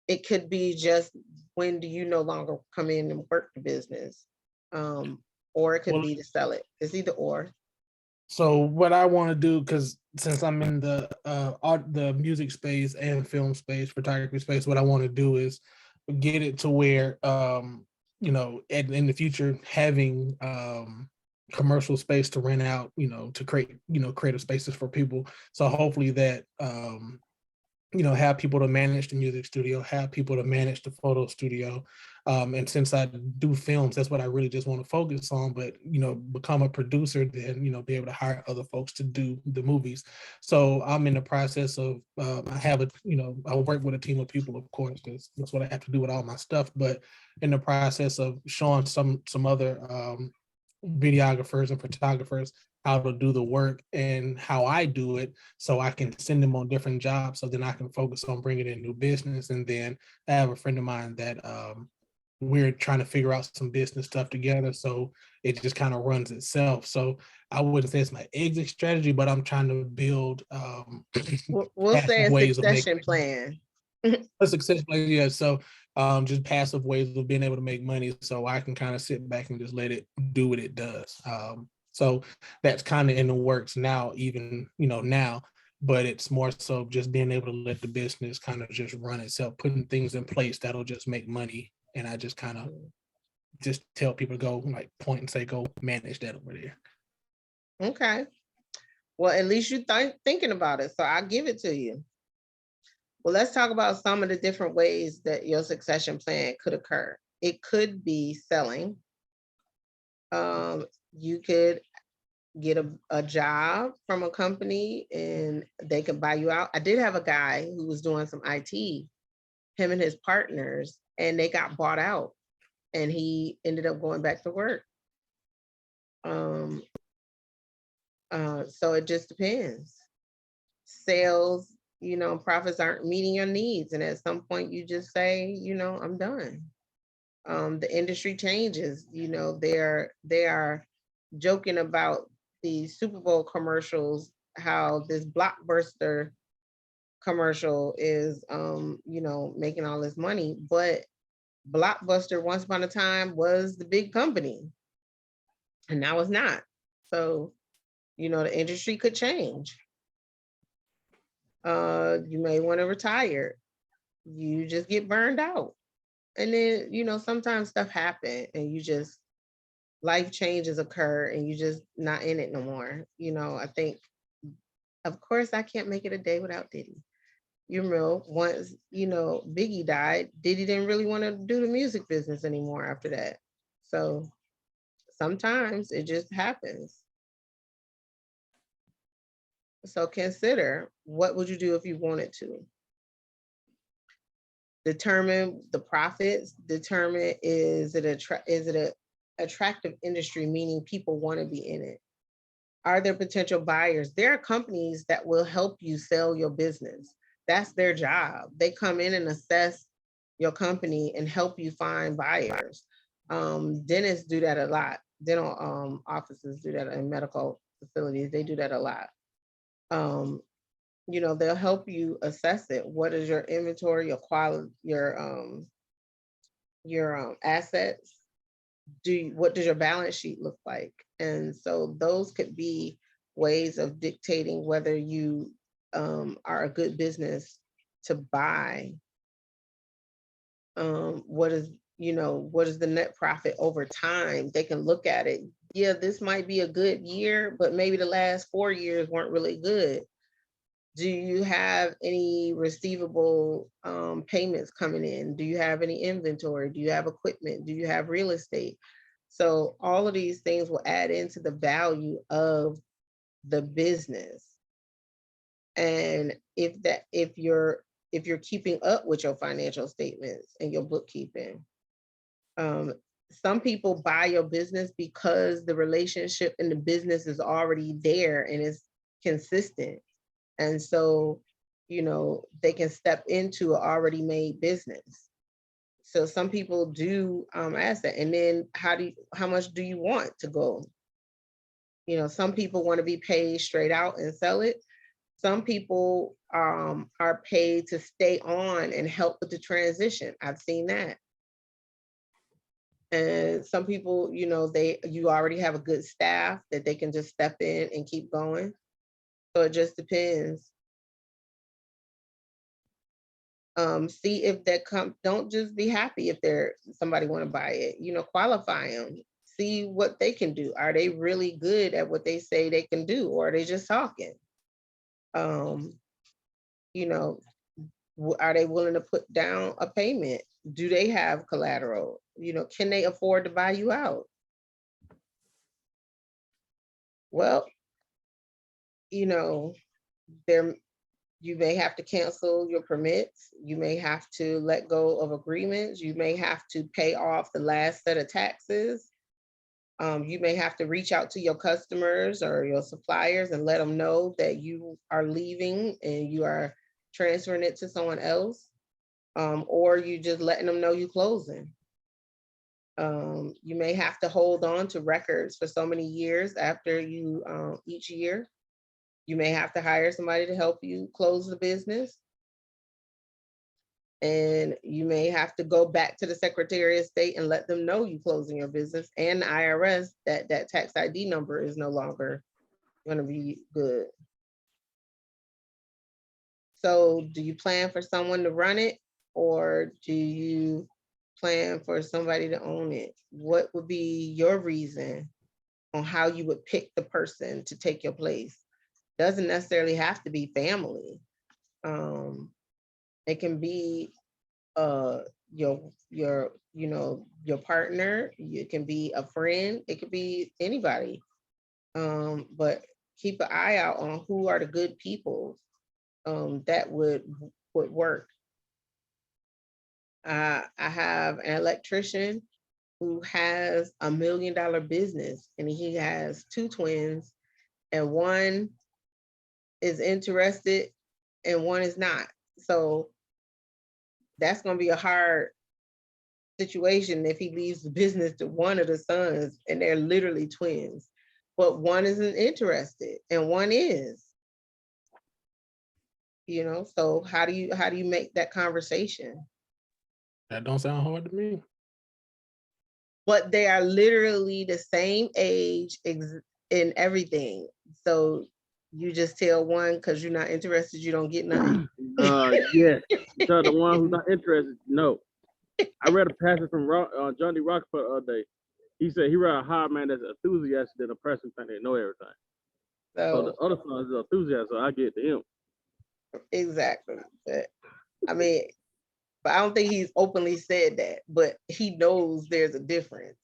it could be just, when do you no longer come in and work the business? Or it could Well- be to sell it. It's either or. So what I want to do, because since I'm in the art, the music space and film space, photography space, what I want to do is get it to where you know, in the future, having commercial space to rent out, you know, to create, you know, creative spaces for people. So hopefully that you know, have people to manage the music studio, have people to manage the photo studio. And since I do films, that's what I really just want to focus on. But, you know, become a producer, then, you know, be able to hire other folks to do the movies. So I'm in the process of, I have a, you know, I work with a team of people, of course, because that's what I have to do with all my stuff. But in the process of showing some other videographers and photographers how to do the work and how I do it, so I can send them on different jobs, so then I can focus on bringing in new business. And then I have a friend of mine that we're trying to figure out some business stuff together, so it just kind of runs itself. So I wouldn't say it's my exit strategy, but I'm trying to build We'll say a ways of making succession plan. a success plan. Yeah, so just passive ways of being able to make money, so I can kind of sit back and just let it do what it does. So that's kind of in the works now, even, you know, now, but it's more so just being able to let the business kind of just run itself, putting things in place that'll just make money. And I just kind of just tell people to go, like, point and say, go manage that over there. Okay. Well, at least you thinking about it, so I'll give it to you. Well, let's talk about some of the different ways that your succession plan could occur. It could be selling. You could get a job from a company and they could buy you out. I did have a guy who was doing some IT, him and his partners, and they got bought out and he ended up going back to work. So it just depends. Sales, you know, profits aren't meeting your needs. And at some point you just say, you know, I'm done. The industry changes, you know, they are joking about the Super Bowl commercials, how this Blockbuster commercial is, you know, making all this money, but Blockbuster once upon a time was the big company and now it's not. So, you know, the industry could change. You may want to retire. You just get burned out. And then, you know, sometimes stuff happen and you just, life changes occur and you just not in it no more. You know, I think, of course, I can't make it a day without Diddy. You know, once, you know, Biggie died, Diddy didn't really want to do the music business anymore after that. So sometimes it just happens. So consider, what would you do if you wanted to? Determine the profits, determine, is it a attractive industry, meaning people want to be in it? Are there potential buyers? There are companies that will help you sell your business. That's their job. They come in and assess your company and help you find buyers. Dentists do that a lot. Dental offices do that, in medical facilities. They do that a lot. You know, they'll help you assess it. What is your inventory, your quality, your assets? What does your balance sheet look like? And so those could be ways of dictating whether you are a good business to buy. What is, you know, what is the net profit over time? They can look at it. Yeah, this might be a good year, but maybe the last 4 years weren't really good. Do you have any receivable payments coming in? Do you have any inventory? Do you have equipment? Do you have real estate? So all of these things will add into the value of the business. And if you're keeping up with your financial statements and your bookkeeping, some people buy your business because the relationship in the business is already there and it's consistent. And so, you know, they can step into an already made business. So some people do ask that. And then how much do you want to go? You know, some people want to be paid straight out and sell it. Some people are paid to stay on and help with the transition. I've seen that. And some people, you know, you already have a good staff that they can just step in and keep going. So it just depends. See if don't just be happy if somebody want to buy it, you know, qualify them, see what they can do. Are they really good at what they say they can do, or are they just talking? You know, are they willing to put down a payment? Do they have collateral? You know, can they afford to buy you out? Well, you know, you may have to cancel your permits. You may have to let go of agreements. You may have to pay off the last set of taxes. You may have to reach out to your customers or your suppliers and let them know that you are leaving and you are transferring it to someone else. Or you just letting them know you closing. You may have to hold on to records for so many years after you, each year. You may have to hire somebody to help you close the business. And you may have to go back to the Secretary of State and let them know you closing your business, and the IRS that tax ID number is no longer going to be good. So do you plan for someone to run it, or do you plan for somebody to own it? What would be your reason on how you would pick the person to take your place? Doesn't necessarily have to be family. It can be your you know, your partner. It can be a friend. It could be anybody. But keep an eye out on who are the good people that would work. I have an electrician who has $1 million business, and he has 2 twins, and one is interested and one is not. So that's going to be a hard situation if he leaves the business to one of the sons, and they're literally twins, but one isn't interested and one is. You know, so how do you make that conversation? That don't sound hard to me. But they are literally the same age in everything. So you just tell one because you're not interested, you don't get nothing. Yes. Tell the one who's not interested, no. I read a passage from John D. Rockefeller the other day. He said he rather hire a man that's enthusiastic than a person think they know everything. So the So other son is enthusiastic, so I get to him. exactly. But, I mean, but I don't think he's openly said that, but he knows there's a difference.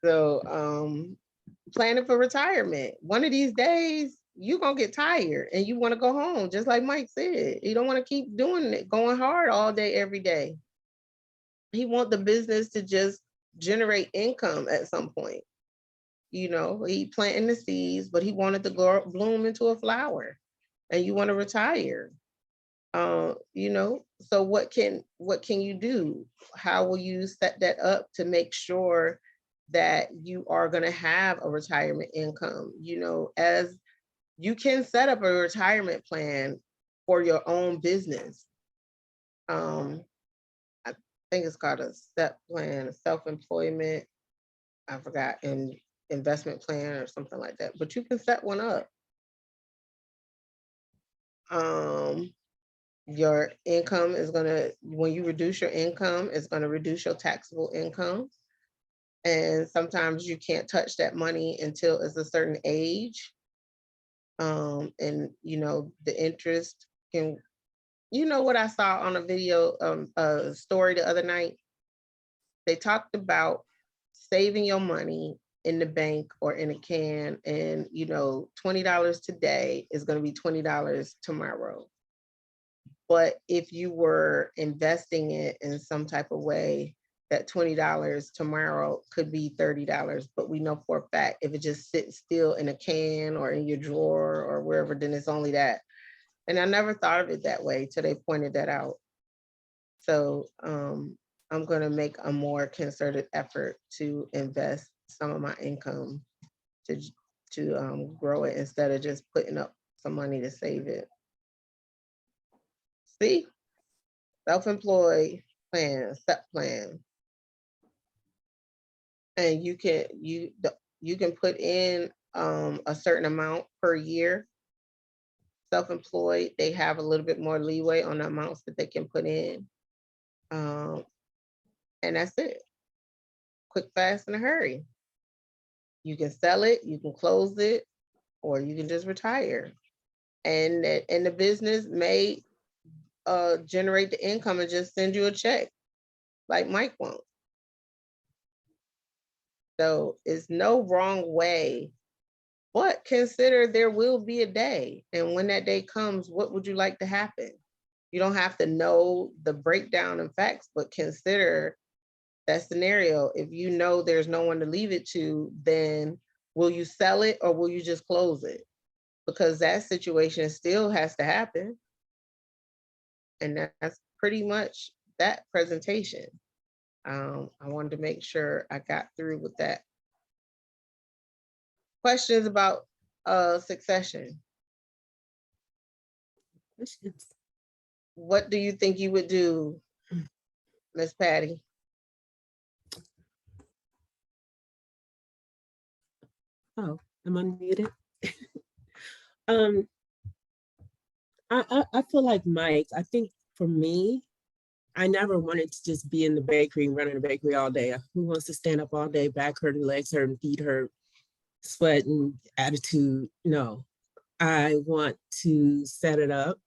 So planning for retirement. One of these days, you're gonna get tired and you want to go home, just like Mike said. You don't want to keep doing it, going hard all day, every day. He want the business to just generate income at some point. You know, he planting the seeds, but he wanted to grow, bloom into a flower, and you want to retire. You know, so what can you do? How will you set that up to make sure that you are going to have a retirement income? You know, as you can set up a retirement plan for your own business. I think it's called a SEP plan, a self-employment, I forgot, an investment plan or something like that, but you can set one up. Your income is gonna, when you reduce your income, it's gonna reduce your taxable income. And sometimes you can't touch that money until it's a certain age. And you know, the interest can, you know what I saw on a video, a story the other night, they talked about saving your money in the bank or in a can, and you know, $20 today is going to be $20 tomorrow. But if you were investing it in some type of way, that $20 tomorrow could be $30. But we know for a fact, if it just sits still in a can or in your drawer or wherever, then it's only that. And I never thought of it that way till they pointed that out. So I'm gonna make a more concerted effort to invest some of my income to grow it instead of just putting up some money to save it. See, self-employed plan, set plan. And you can put in a certain amount per year. Self-employed, they have a little bit more leeway on the amounts that they can put in. And that's it. Quick, fast, in a hurry. You can sell it, you can close it, or you can just retire. And the business may generate the income and just send you a check like Mike wants. So it's no wrong way, but consider there will be a day. And when that day comes, what would you like to happen? You don't have to know the breakdown and facts, but consider that scenario. If you know there's no one to leave it to, then will you sell it or will you just close it? Because that situation still has to happen. And that's pretty much that presentation. I wanted to make sure I got through with that. Questions about succession? Questions? What do you think you would do, Miss Patty? Oh, I'm unmuted. I feel like Mike. I think for me, I never wanted to just be in the bakery and running the bakery all day. Who wants to stand up all day, back hurt, legs hurt, and feet hurt, sweat and attitude? No, I want to set it up.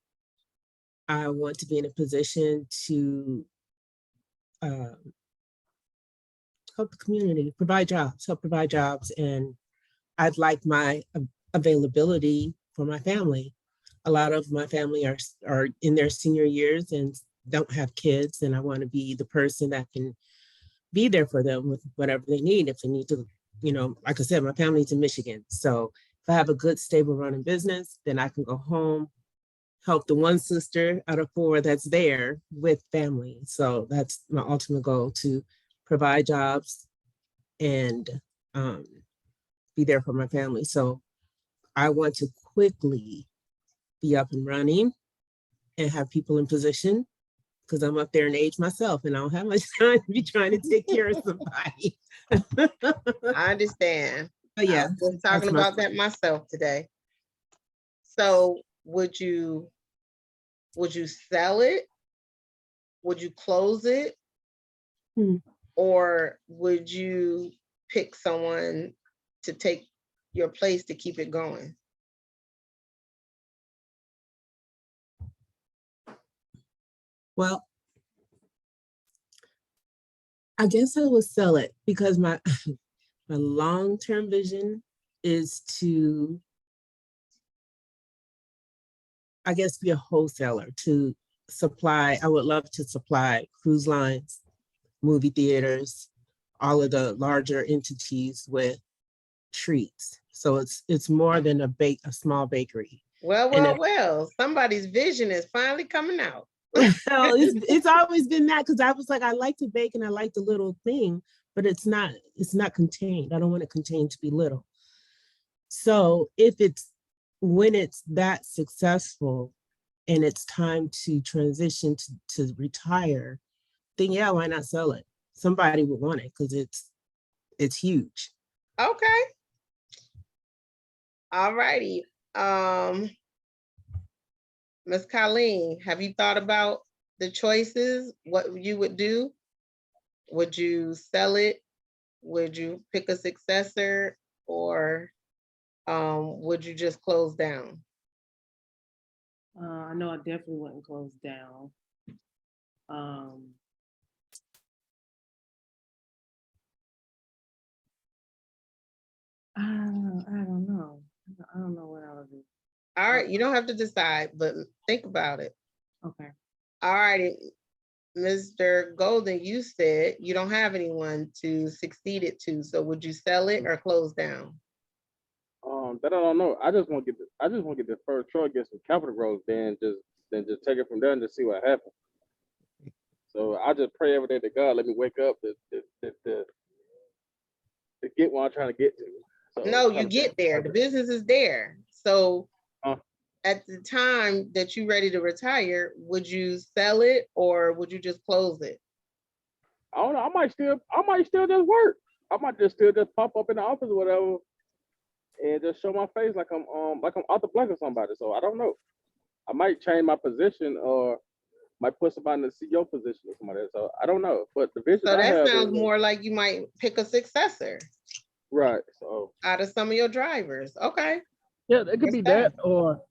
I want to be in a position to help the community, help provide jobs. And I'd like my availability for my family. A lot of my family are in their senior years and don't have kids. And I want to be the person that can be there for them with whatever they need. If they need to, like I said, my family's in Michigan. So if I have a good, stable running business, then I can go home, help the one sister out of 4 that's there with family. So that's my ultimate goal, to provide jobs and be there for my family. So I want to quickly be up and running and have people in position, because I'm up there in age myself and I don't have much time to be trying to take care of somebody. I understand. But yeah, I was talking about that myself today. So would you sell it? Would you close it? Or would you pick someone to take your place to keep it going? Well, I guess I would sell it because my my long-term vision is to, I guess, be a wholesaler, to supply. I would love to supply cruise lines, movie theaters, all of the larger entities with treats. So it's more than a small bakery. Well, somebody's vision is finally coming out. Well, it's always been that, because I was like, I like to bake and I like the little thing, but it's not contained. I don't want it contained to be little. So when it's that successful and it's time to transition to retire, then yeah, why not sell it? Somebody would want it because it's huge. Okay. All righty. Ms. Colleen, have you thought about the choices, what you would do? Would you sell it? Would you pick a successor? Or would you just close down? I know I definitely wouldn't close down. I don't know. I don't know what I would do. All right, you don't have to decide, but think about it. Okay. All righty, Mr. Golden, you said you don't have anyone to succeed it to, so would you sell it or close down? that I don't know. I just want to get the first truck, get some capital growth, then just take it from there and just see what happens. So I just pray every day to God, let me wake up to get what I'm trying to get to. So No, try you to get there. The business is there. So Uh. at the time that you ready to retire, would you sell it or would you just close it? I don't know. I might still just work. I might just pop up in the office or whatever, and just show my face like I'm Arthur Blank or somebody. So I don't know. I might change my position or might put somebody in the CEO position or somebody. So I don't know. But the vision So I that have sounds is more like you might pick a successor right. So out of some of your drivers. Okay. yeah, it could be that Respect. or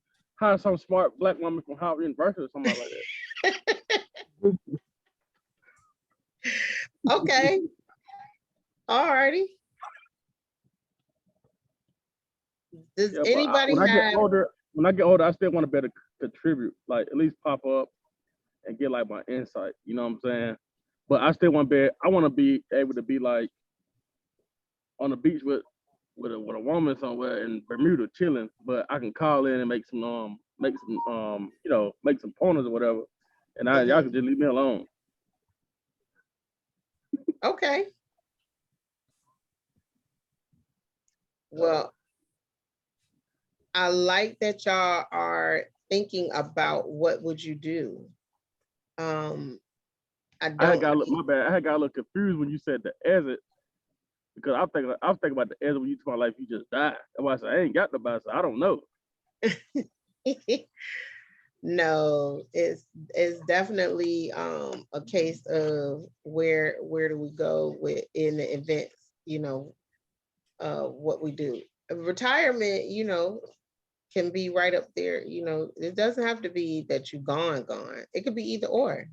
hire some smart black woman from Howard University or somebody like that. Okay. All righty. Does Yeah, but anybody have, when I get older, I still want to better contribute, like at least pop up and get like my insight. You know what I'm saying? But I still want to be able to be like on the beach with a woman somewhere in Bermuda chilling, but I can call in and make some make some pointers or whatever, and y'all can just leave me alone. okay. Well, I like that y'all are thinking about what would you do. I don't. My bad. I had got a little confused when you said the exit because I was thinking about the exit when you told my life you just died. That's why I said I ain't got nobody, so I don't know. No, it's definitely a case of where do we go with in the events, what we do. Retirement, can be right up there. It doesn't have to be that you gone. It could be either or.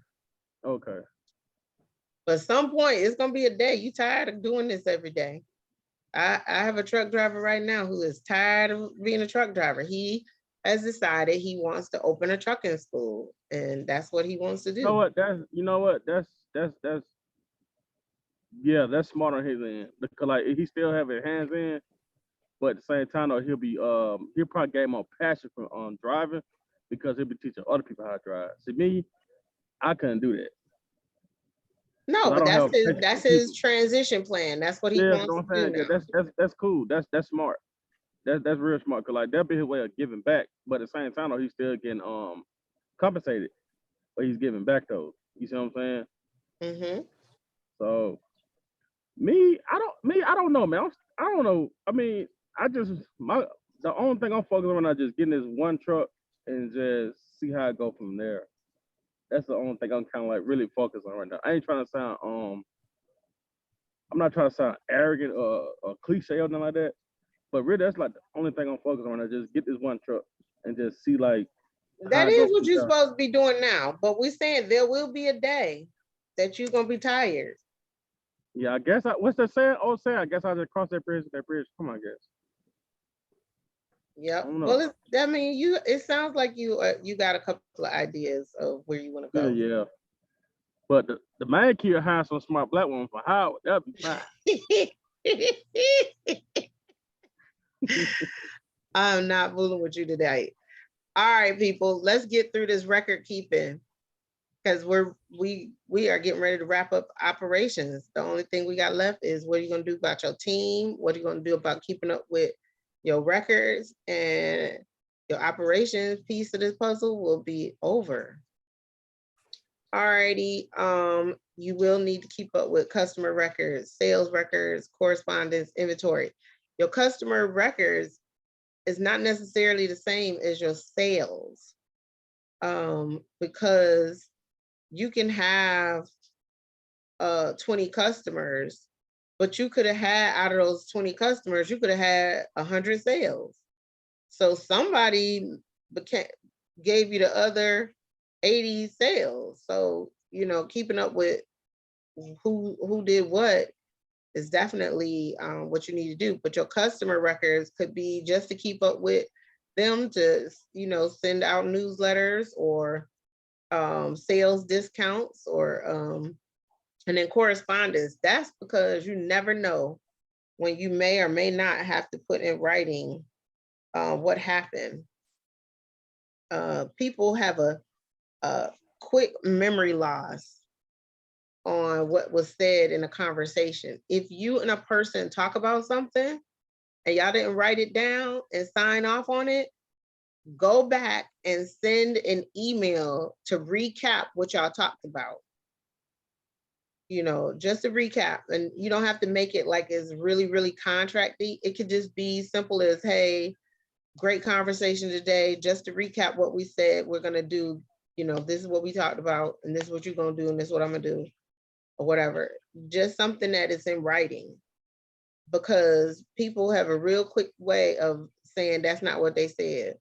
Okay. But at some point, it's gonna be a day you tired of doing this every day. I have a truck driver right now who is tired of being a truck driver. He has decided he wants to open a trucking school, and that's what he wants to do. That's yeah, that's smart on his end because like he still have his hands in, but at the same time though he'll probably gain more passion from driving because he'll be teaching other people how to drive. See me, I couldn't do that. No, but that's his transition plan. That's what he wants to do now. Yeah, that's cool. That's smart. That's real smart because like that'll be his way of giving back. But at the same time though, he's still getting compensated, but he's giving back though. You see what I'm saying? Mm-hmm. So I don't know, man. I don't know. I mean, the only thing I'm focused on is just getting this one truck and just see how it go from there. That's the only thing I'm kind of like really focused on right now. I ain't trying to sound I'm not trying to sound arrogant or cliche or nothing like that. But really, that's like the only thing I'm focused on. I just get this one truck and just see like. That is what you're supposed to be doing now. But we're saying there will be a day that you're gonna be tired. Yeah, I guess. What's that saying? Oh, say I guess I just cross that bridge. Come on, I guess. Yep. Well, it sounds like you got a couple of ideas of where you want to go. Yeah. But the main key to hire some smart black woman for Howard, that'd be fine. I'm not fooling with you today. All right, people, let's get through this record keeping because we are getting ready to wrap up operations. The only thing we got left is what are you gonna do about your team? What are you gonna do about keeping up with your records, and your operations piece of this puzzle will be over. All righty. You will need to keep up with customer records, sales records, correspondence, inventory. Your customer records is not necessarily the same as your sales, because you can have 20 customers, but you could have had out of those 20 customers, you could have had 100 sales. So somebody gave you the other 80 sales. So, keeping up with who did what is definitely what you need to do. But your customer records could be just to keep up with them, to, send out newsletters or sales discounts, or and then correspondence. That's because you never know when you may or may not have to put in writing what happened. People have a quick memory loss on what was said in a conversation. If you and a person talk about something and y'all didn't write it down and sign off on it, go back and send an email to recap what y'all talked about. You know, just to recap, and you don't have to make it like it's really, really contracty. It could just be simple as, hey, great conversation today. Just to recap what we said, we're gonna do, you know, this is what we talked about, and this is what you're gonna do, and this is what I'm gonna do, or whatever. Just something that is in writing, because people have a real quick way of saying that's not what they said.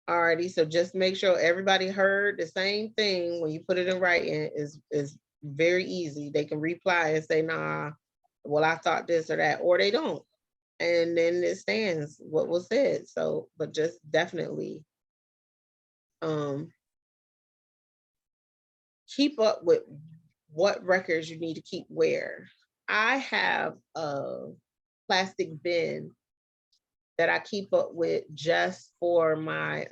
Alrighty, so just make sure everybody heard the same thing. When you put it in writing, is very easy. They can reply and say, nah, well, I thought this or that, or they don't. And then it stands what was said. So, but just definitely keep up with what records you need to keep where. I have a plastic bin that I keep up with just for my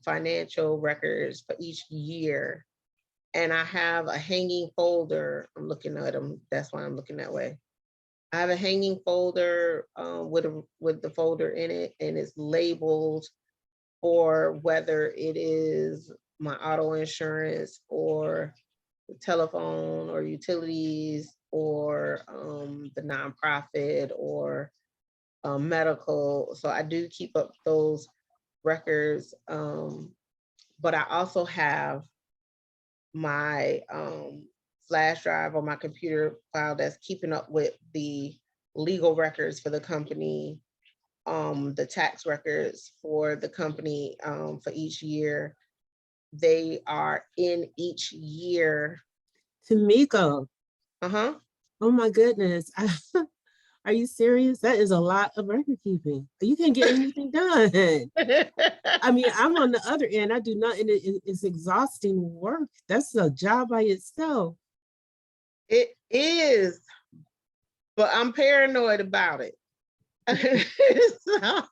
financial records for each year. And I have a hanging folder. I'm looking at them. That's why I'm looking that way. I have a hanging folder with the folder in it, and it's labeled for whether it is my auto insurance or the telephone or utilities or the nonprofit or medical. So I do keep up those records. But I also have my flash drive or my computer file that's keeping up with the legal records for the company, the tax records for the company for each year. They are in each year. Tamika, Uh-huh. oh my goodness. Are you serious? That is a lot of record keeping. You can't get anything done. I mean, I'm on the other end. I do not, and it's exhausting work. That's a job by itself. It is, but I'm paranoid about it. So,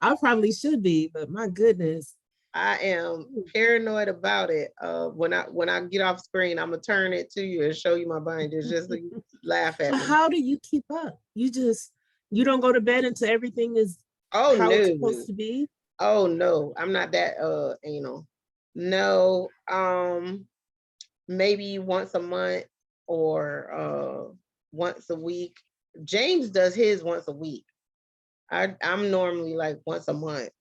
I probably should be, but my goodness. I am paranoid about it. When I get off screen, I'm gonna turn it to you and show you my binders just so you laugh at But me. how do you keep up? You don't go to bed until everything is Oh how it's no. supposed to be? Oh no, I'm not that anal. No, maybe once a month or once a week. James does his once a week. I'm normally like once a month,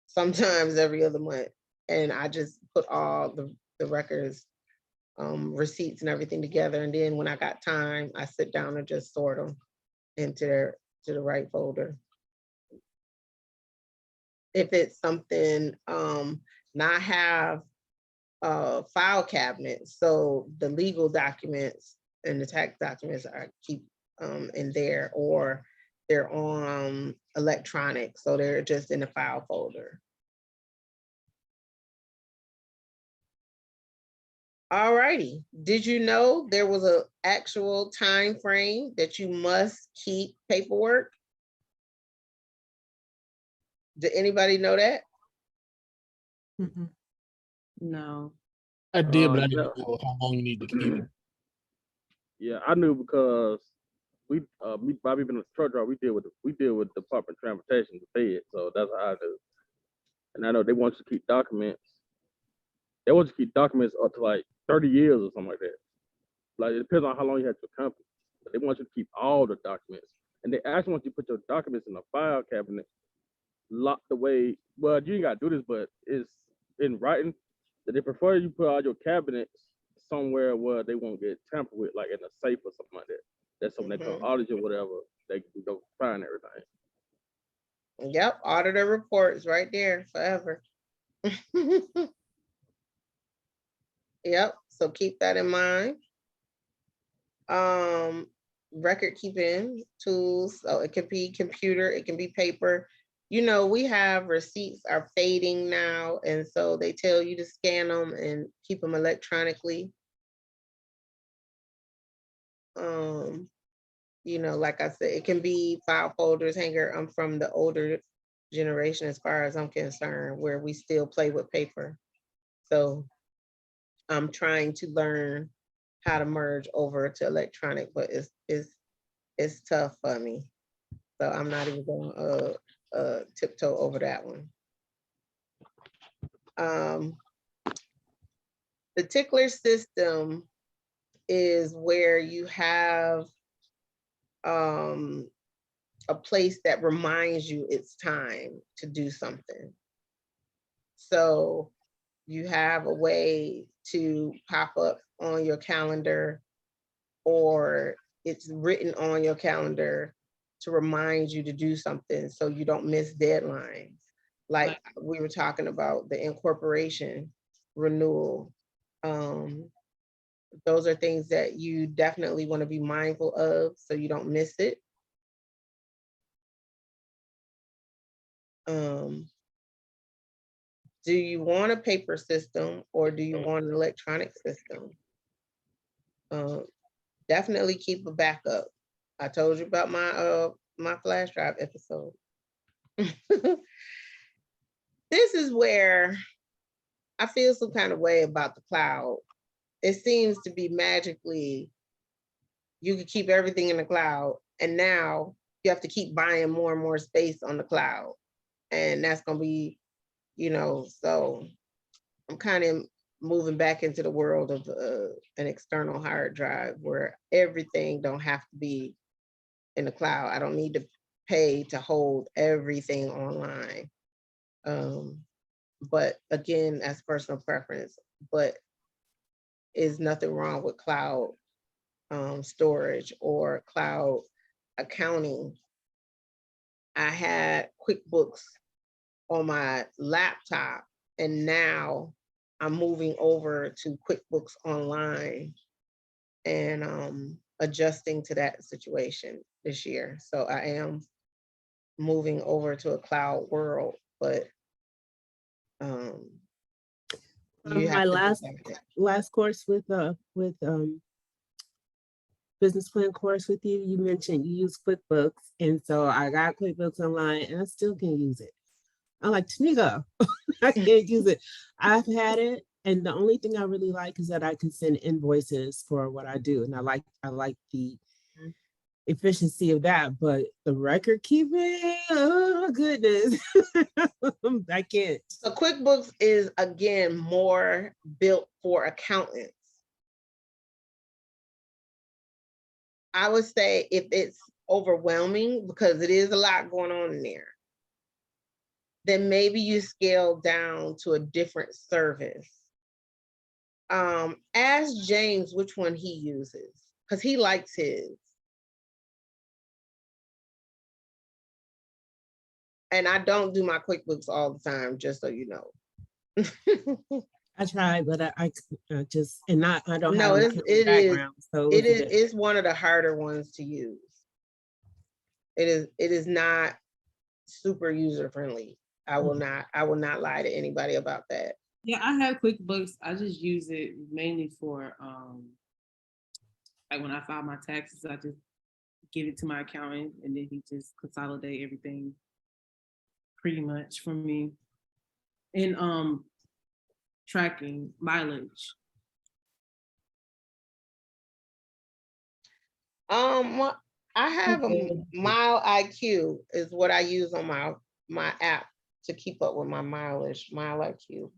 sometimes every other month. And I just put all the records, receipts and everything together. And then when I got time, I sit down and just sort them into the right folder. If it's something, now I have file cabinets, so the legal documents and the tax documents I keep in there, or they're on electronic, so they're just in the file folder. All righty. Did you know there was an actual time frame that you must keep paperwork? Did anybody know that? Mhm. No. I did, but I Yeah. didn't know how long you need to keep it. Yeah, I knew because me, Bobby been a truck driver. We deal with Department of Transportation, the Fed, so that's how I do. And I know they want you to keep documents. They want you to keep documents up to like 30 years or something like that. Like, it depends on how long you had your company, but they want you to keep all the documents. And they actually want you to put your documents in a file cabinet, locked away. Well, you ain't got to do this, but it's in writing that they prefer you put all your cabinets somewhere where they won't get tampered with, like in a safe or something like that. That's something they call audit or whatever. They can go find everything. Yep, auditor reports right there forever. Yep, so keep that in mind. Record keeping tools, so it could be computer, it can be paper. You know, we have receipts are fading now, and so they tell you to scan them and keep them electronically. you know, like I said, it can be file folders, hanger. I'm from the older generation as far as I'm concerned, where we still play with paper. So I'm trying to learn how to merge over to electronic, but it's tough for me. So I'm not even going tiptoe over that one. The tickler system is where you have a place that reminds you it's time to do something. So you have a way to pop up on your calendar, or it's written on your calendar to remind you to do something so you don't miss deadlines. Like we were talking about the incorporation renewal. Those are things that you definitely want to be mindful of so you don't miss it. Do you want a paper system or do you want an electronic system? Definitely keep a backup. I told you about my flash drive episode. This is where I feel some kind of way about the cloud. It seems to be magically, you can keep everything in the cloud, and now you have to keep buying more and more space on the cloud. And that's gonna be, you know, so I'm kind of moving back into the world of an external hard drive where everything don't have to be in the cloud. I don't need to pay to hold everything online. But again, that's personal preference, but is nothing wrong with cloud storage or cloud accounting. I had QuickBooks on my laptop, and now I'm moving over to QuickBooks Online and adjusting to that situation this year. So I am moving over to a cloud world, but you have My to last decide it. last course with business plan course with you, you mentioned you use QuickBooks, and so I got QuickBooks Online, and I still can use it. I'm like, Tamika, I can't use it. I've had it, and the only thing I really like is that I can send invoices for what I do, and I like the efficiency of that. But the record keeping, oh goodness, I can't. So QuickBooks is again more built for accountants. I would say if it's overwhelming, because it is a lot going on in there, then maybe you scale down to a different service. Ask James which one he uses, because he likes his. And I don't do my QuickBooks all the time, just so you know. I tried, but I just, and not, I don't No, have an it accounting background, so it was a is bit. it's one of the harder ones to use. It is not super user friendly. I will not lie to anybody about that. Yeah, I have QuickBooks. I just use it mainly for like when I file my taxes, I just give it to my accountant and then he just consolidate everything pretty much for me. And tracking mileage. I have a Okay. Mile IQ is what I use on my app to keep up with my mileage. Mile IQ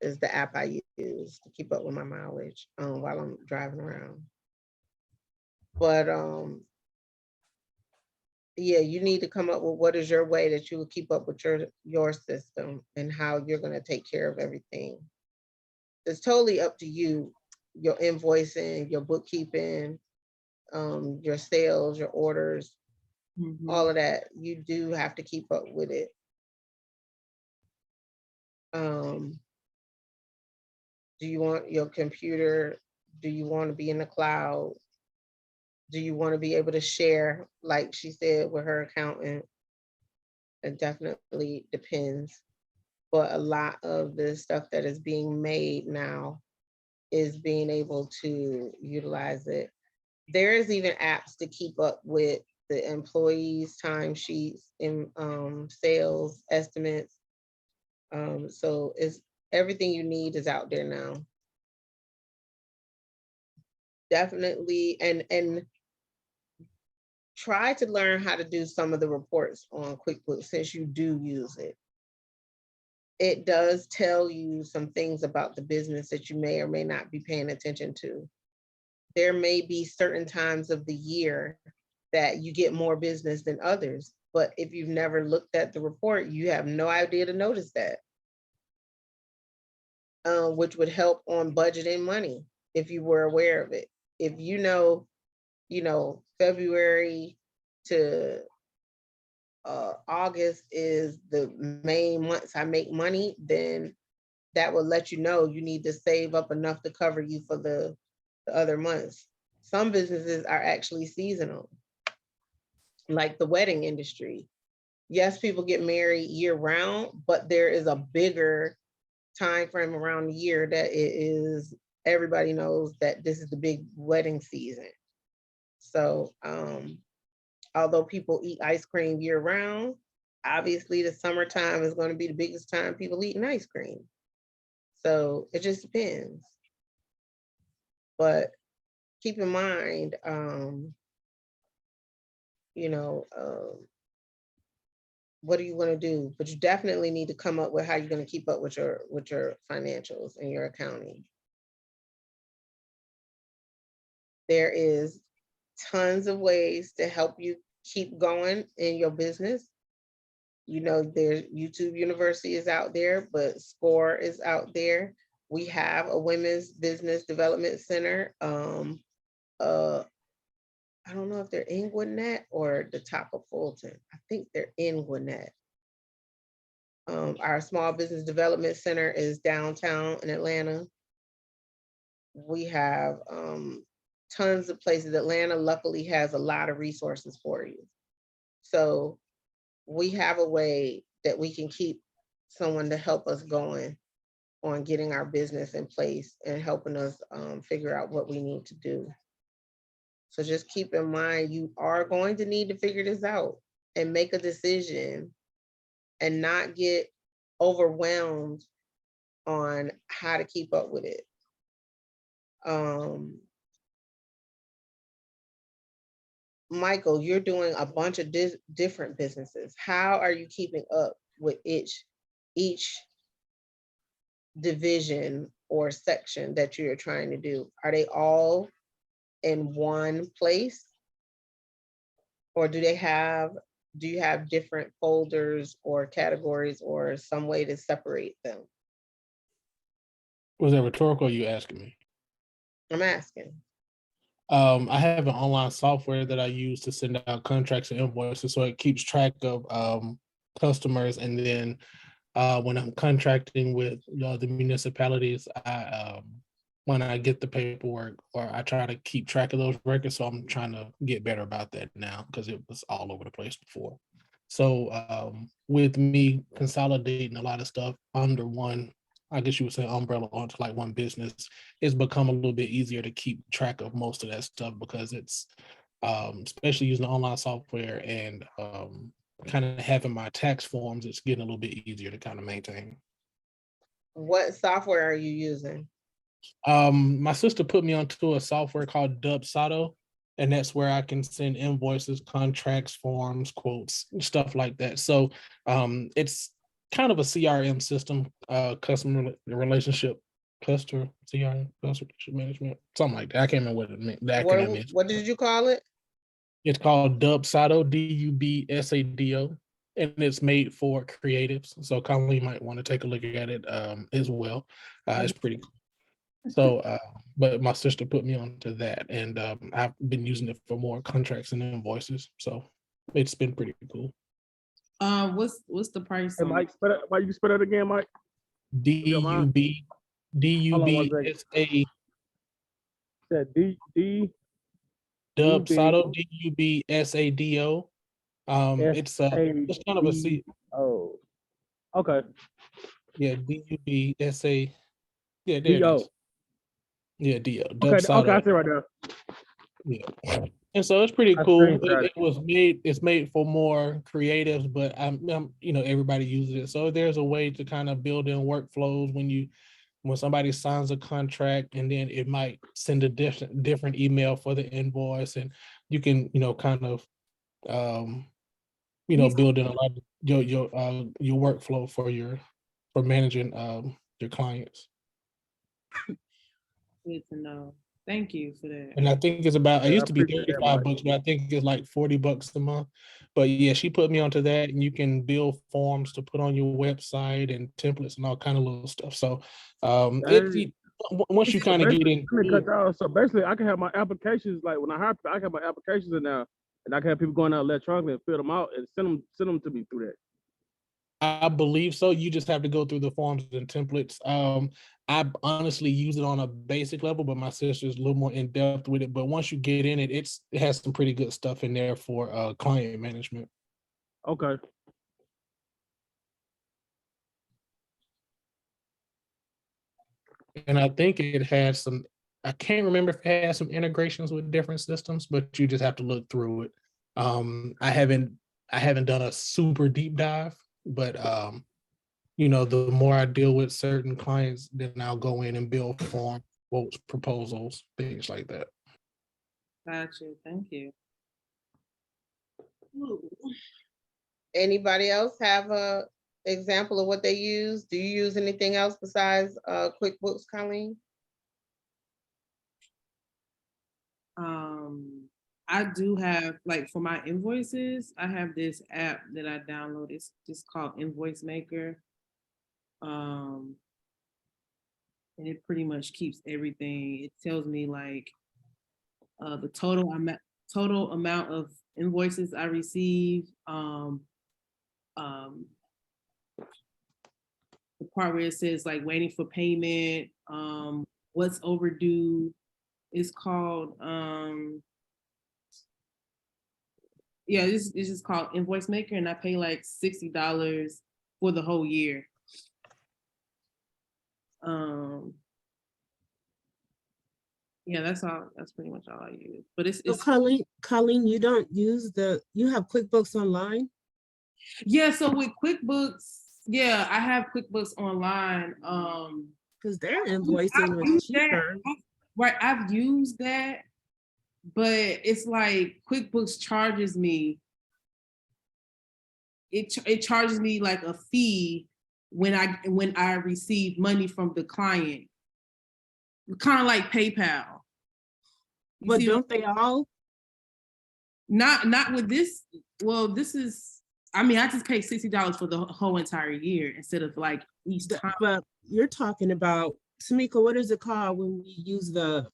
is the app I use to keep up with my mileage while I'm driving around. But yeah, you need to come up with what is your way that you will keep up with your system and how you're going to take care of everything. It's totally up to you, your invoicing, your bookkeeping, your sales, your orders, all of that. You do have to keep up with it. Do you want your computer? Do you want to be in the cloud? Do you want to be able to share, like she said, with her accountant? It definitely depends. But a lot of the stuff that is being made now is being able to utilize it. There is even apps to keep up with the employees' timesheets and sales estimates. So it's everything you need is out there now. Definitely, and try to learn how to do some of the reports on QuickBooks since you do use it. It does tell you some things about the business that you may or may not be paying attention to. There may be certain times of the year that you get more business than others, but if you've never looked at the report, you have no idea to notice that. Which would help on budgeting money if you were aware of it. If you know, February to August is the main months I make money, then that will let you know you need to save up enough to cover you for the other months. Some businesses are actually seasonal, like the wedding industry. Yes, people get married year round, but there is a bigger time frame around the year that it is, everybody knows that this is the big wedding season. So although people eat ice cream year round, obviously the summertime is going to be the biggest time people eating ice cream. So it just depends. But keep in mind, what are you going to do? But you definitely need to come up with how you're going to keep up with your financials and your accounting. There is tons of ways to help you keep going in your business. There's YouTube University is out there, but SCORE is out there. We have a Women's Business Development Center. I don't know if they're in Gwinnett or the top of Fulton. I think they're in Gwinnett. Our Small Business Development Center is downtown in Atlanta. We have tons of places. Atlanta luckily has a lot of resources for you. So we have a way that we can keep someone to help us going on getting our business in place and helping us figure out what we need to do. So just keep in mind, you are going to need to figure this out and make a decision and not get overwhelmed on how to keep up with it. Michael, you're doing a bunch of different businesses. How are you keeping up with each division or section that you're trying to do? Are they all in one place? Or do you have different folders or categories or some way to separate them? Was that rhetorical? Or you asking me? I'm asking. I have an online software that I use to send out contracts and invoices, so it keeps track of customers. And then when I'm contracting with the municipalities, when I get the paperwork, or I try to keep track of those records. So I'm trying to get better about that now because it was all over the place before. So with me consolidating a lot of stuff under one, I guess you would say, umbrella onto like one business, it's become a little bit easier to keep track of most of that stuff because it's especially using the online software and kind of having my tax forms, it's getting a little bit easier to kind of maintain. What software are you using? My sister put me onto a software called Dubsado, and that's where I can send invoices, contracts, forms, quotes, stuff like that. So it's kind of a CRM system, customer relationship cluster, CRM, customer relationship management, something like that. I can't remember what it meant, the acronym is. What did you call it? It's called Dubsado, Dubsado, and it's made for creatives. So Colleen might want to take a look at it as well. It's pretty cool. So, but my sister put me onto that, and I've been using it for more contracts and invoices. So it's been pretty cool. What's the price? Hey, Mike, why you spell that again, Mike? Dubsado. Said D Dubsado, Dubsado. It's kind of a C. Oh, okay. Yeah, Dubsa. Yeah, there it D-O. is. Yeah, DL. Okay, okay, I see right there. Yeah. And so it's pretty I cool. screenshot It was made, it's made for more creatives, but I'm everybody uses it. So there's a way to kind of build in workflows when somebody signs a contract, and then it might send a different email for the invoice, and you can, kind of build in a lot of your workflow for managing your clients. Good to know. Thank you for that. And I think it's about, it Yeah, I used to be appreciate that, $35, Mike. but I think it's like $40 a month. But yeah, she put me onto that, and you can build forms to put on your website and templates and all kind of little stuff. So Dang. once you So kind of get basically, let me into cut you off. So basically, I can have my applications, like when I hire people, I can have my applications in there, and I can have people going out electronically and fill them out and send them to me through that. I believe so. You just have to go through the forms and templates. I honestly use it on a basic level, but my sister's a little more in depth with it. But once you get in it, it has some pretty good stuff in there for client management. Okay. And I think it has some, I can't remember if it has some integrations with different systems, but you just have to look through it. I haven't done a super deep dive, but the more I deal with certain clients, then I'll go in and build form quotes, proposals, things like that. Gotcha. Thank you. Anybody else have a example of what they use? Do you use anything else besides QuickBooks, Colleen? I do have, like, for my invoices, I have this app that I download. It's just called Invoice Maker. And it pretty much keeps everything. It tells me like the total amount of invoices I receive. The part where it says like waiting for payment, what's overdue. It's called this is called Invoice Maker, and I pay like $60 for the whole year. Yeah, that's all. That's pretty much all I use. But it's Colleen, you don't use you have QuickBooks Online? Yeah, so with QuickBooks, yeah, I have QuickBooks Online. Because their invoicing was cheaper. Right, I've used that, but it's like QuickBooks charges me. It charges me like a fee when I receive money from the client, kind of like PayPal. But don't they all? Not with this. Well, this is. I mean, I just pay $60 for the whole entire year instead of like each time. But you're talking about, Tamika, what is it called when we use the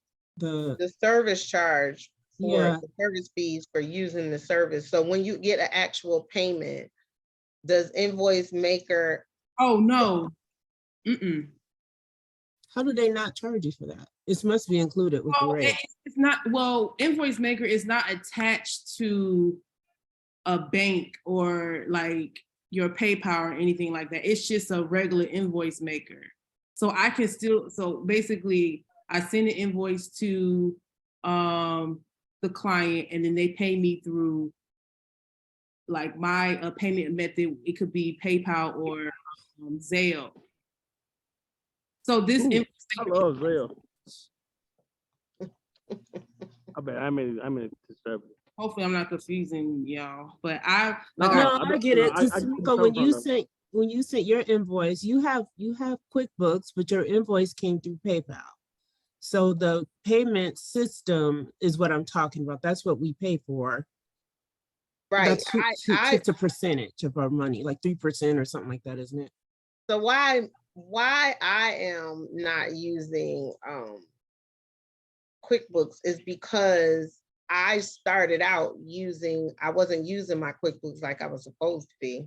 service charge for Yeah. the service fees for using the service? So when you get an actual payment, does Invoice Maker? Oh no. Mm-mm. How do they not charge you for that? It must be included with the rate. It's not. Well, Invoice Maker is not attached to a bank or like your PayPal or anything like that. It's just a regular invoice maker. So I can still, so basically I send an invoice to the client, and then they pay me through like my payment method. It could be PayPal or Zelle. So this invoice I love Zelle. I bet I made it disturbing. Hopefully I'm not confusing y'all, but I get it. Tamika, when you sent your invoice, you have QuickBooks, but your invoice came through PayPal. So the payment system is what I'm talking about. That's what we pay for. Right. It's a percentage of our money, like 3% or something like that, isn't it? So why I am not using QuickBooks is because I started out I wasn't using my QuickBooks like I was supposed to be.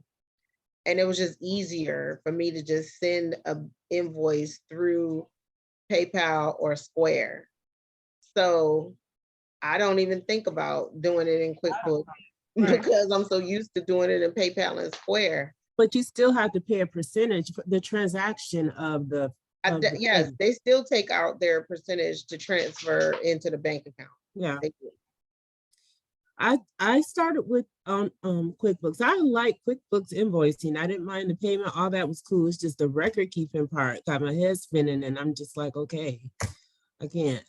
And it was just easier for me to just send an invoice through PayPal or Square. So I don't even think about doing it in QuickBooks because I'm so used to doing it in PayPal and Square. But you still have to pay a percentage for the transaction of the Yes, they still take out their percentage to transfer into the bank account. Yeah. They do. I started with QuickBooks. I like QuickBooks invoicing. I didn't mind the payment. All that was cool. It's just the record keeping part got my head spinning, and I'm just like, okay, I can't.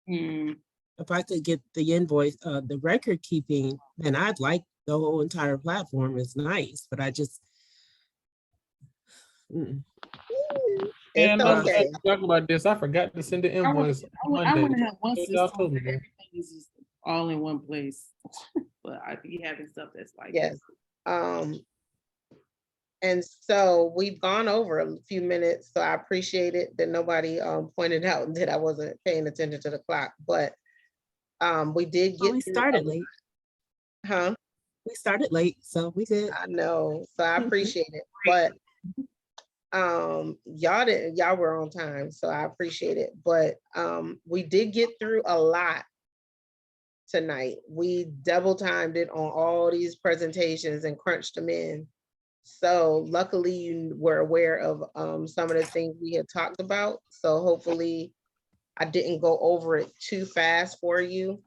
If I could get the invoice, the record keeping, then I'd like the whole entire platform. It's nice, but I just. Yeah, It's look, okay. Talking about this, I forgot to send the I want invoice I Monday. want to have one What y'all system told where me. everything is just all in one place. But I be having stuff that's like Yes. And so we've gone over a few minutes, so I appreciate it that nobody pointed out that I wasn't paying attention to the clock, but we did Well, get we through started late. Huh? We started late, so we good. I know, so I appreciate it, but y'all were on time, so I appreciate it, but we did get through a lot tonight. We double timed it on all these presentations and crunched them in. So luckily you were aware of some of the things we had talked about. So hopefully I didn't go over it too fast for you.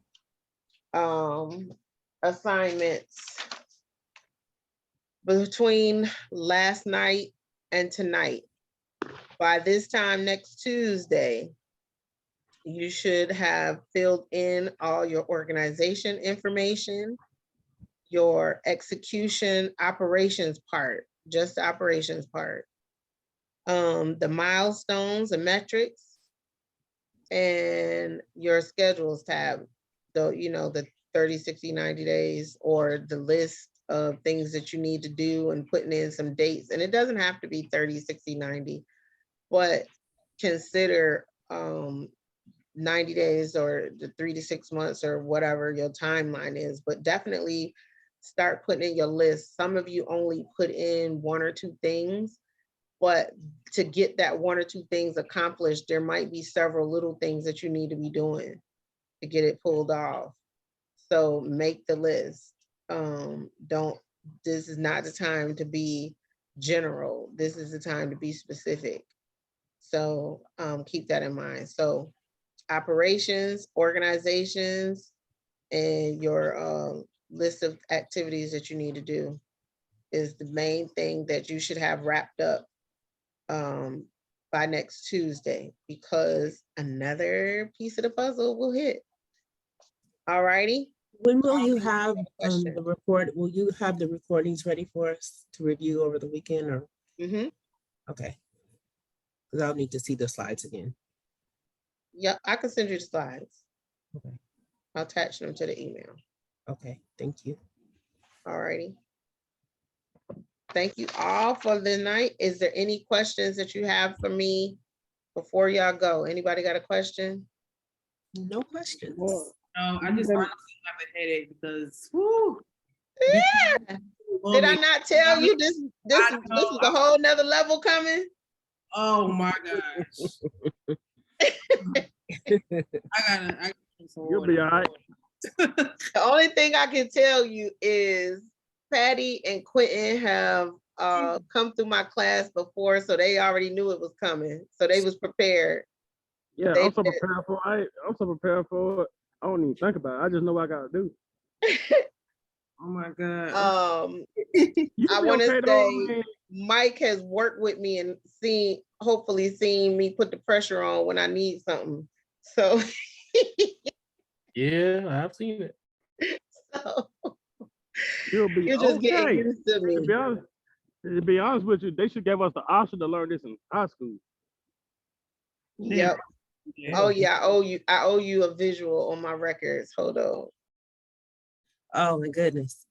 Assignments between last night and tonight. By this time next Tuesday, you should have filled in all your organization information, your execution operations part, just the operations part, the milestones and metrics, and your schedules tab, the 30, 60, 90 days, or the list of things that you need to do and putting in some dates. And it doesn't have to be 30, 60, 90, but consider 90 days or the 3 to 6 months or whatever your timeline is, but definitely start putting in your list. Some of you only put in 1 or 2 things, but to get that 1 or 2 things accomplished, there might be several little things that you need to be doing to get it pulled off. So make the list. This is not the time to be general. This is the time to be specific. So keep that in mind. So operations, organizations, and your list of activities that you need to do is the main thing that you should have wrapped up by next Tuesday, because another piece of the puzzle will hit. All righty. When will you have question. the report? Will you have the recordings ready for us to review over the weekend, or? Okay. Because I'll need to see the slides again. Yeah, I can send you the slides. Okay. I'll attach them to the email. Okay, thank you. All righty. Thank you all for the night. Is there any questions that you have for me before y'all go? Anybody got a question? No questions. No, I just honestly have a headache because whoo. Yeah. Did I not tell you this is a whole nother level coming? Oh my gosh. I gotta You'll be all right. The only thing I can tell you is Patty and Quentin have come through my class before, so they already knew it was coming. So they was prepared. Yeah, I'm so prepared for it. I'm so prepared for it. I don't even think about it. I just know what I gotta do. Oh my God. I want to say Mike has worked with me and hopefully seen me put the pressure on when I need something. So yeah, I've seen it. So you'll be you're just getting used to me. To be honest with you, they should give us the option to learn this in high school. Yep. Yeah. Oh yeah, I owe you a visual on my records. Hold on. Oh my goodness.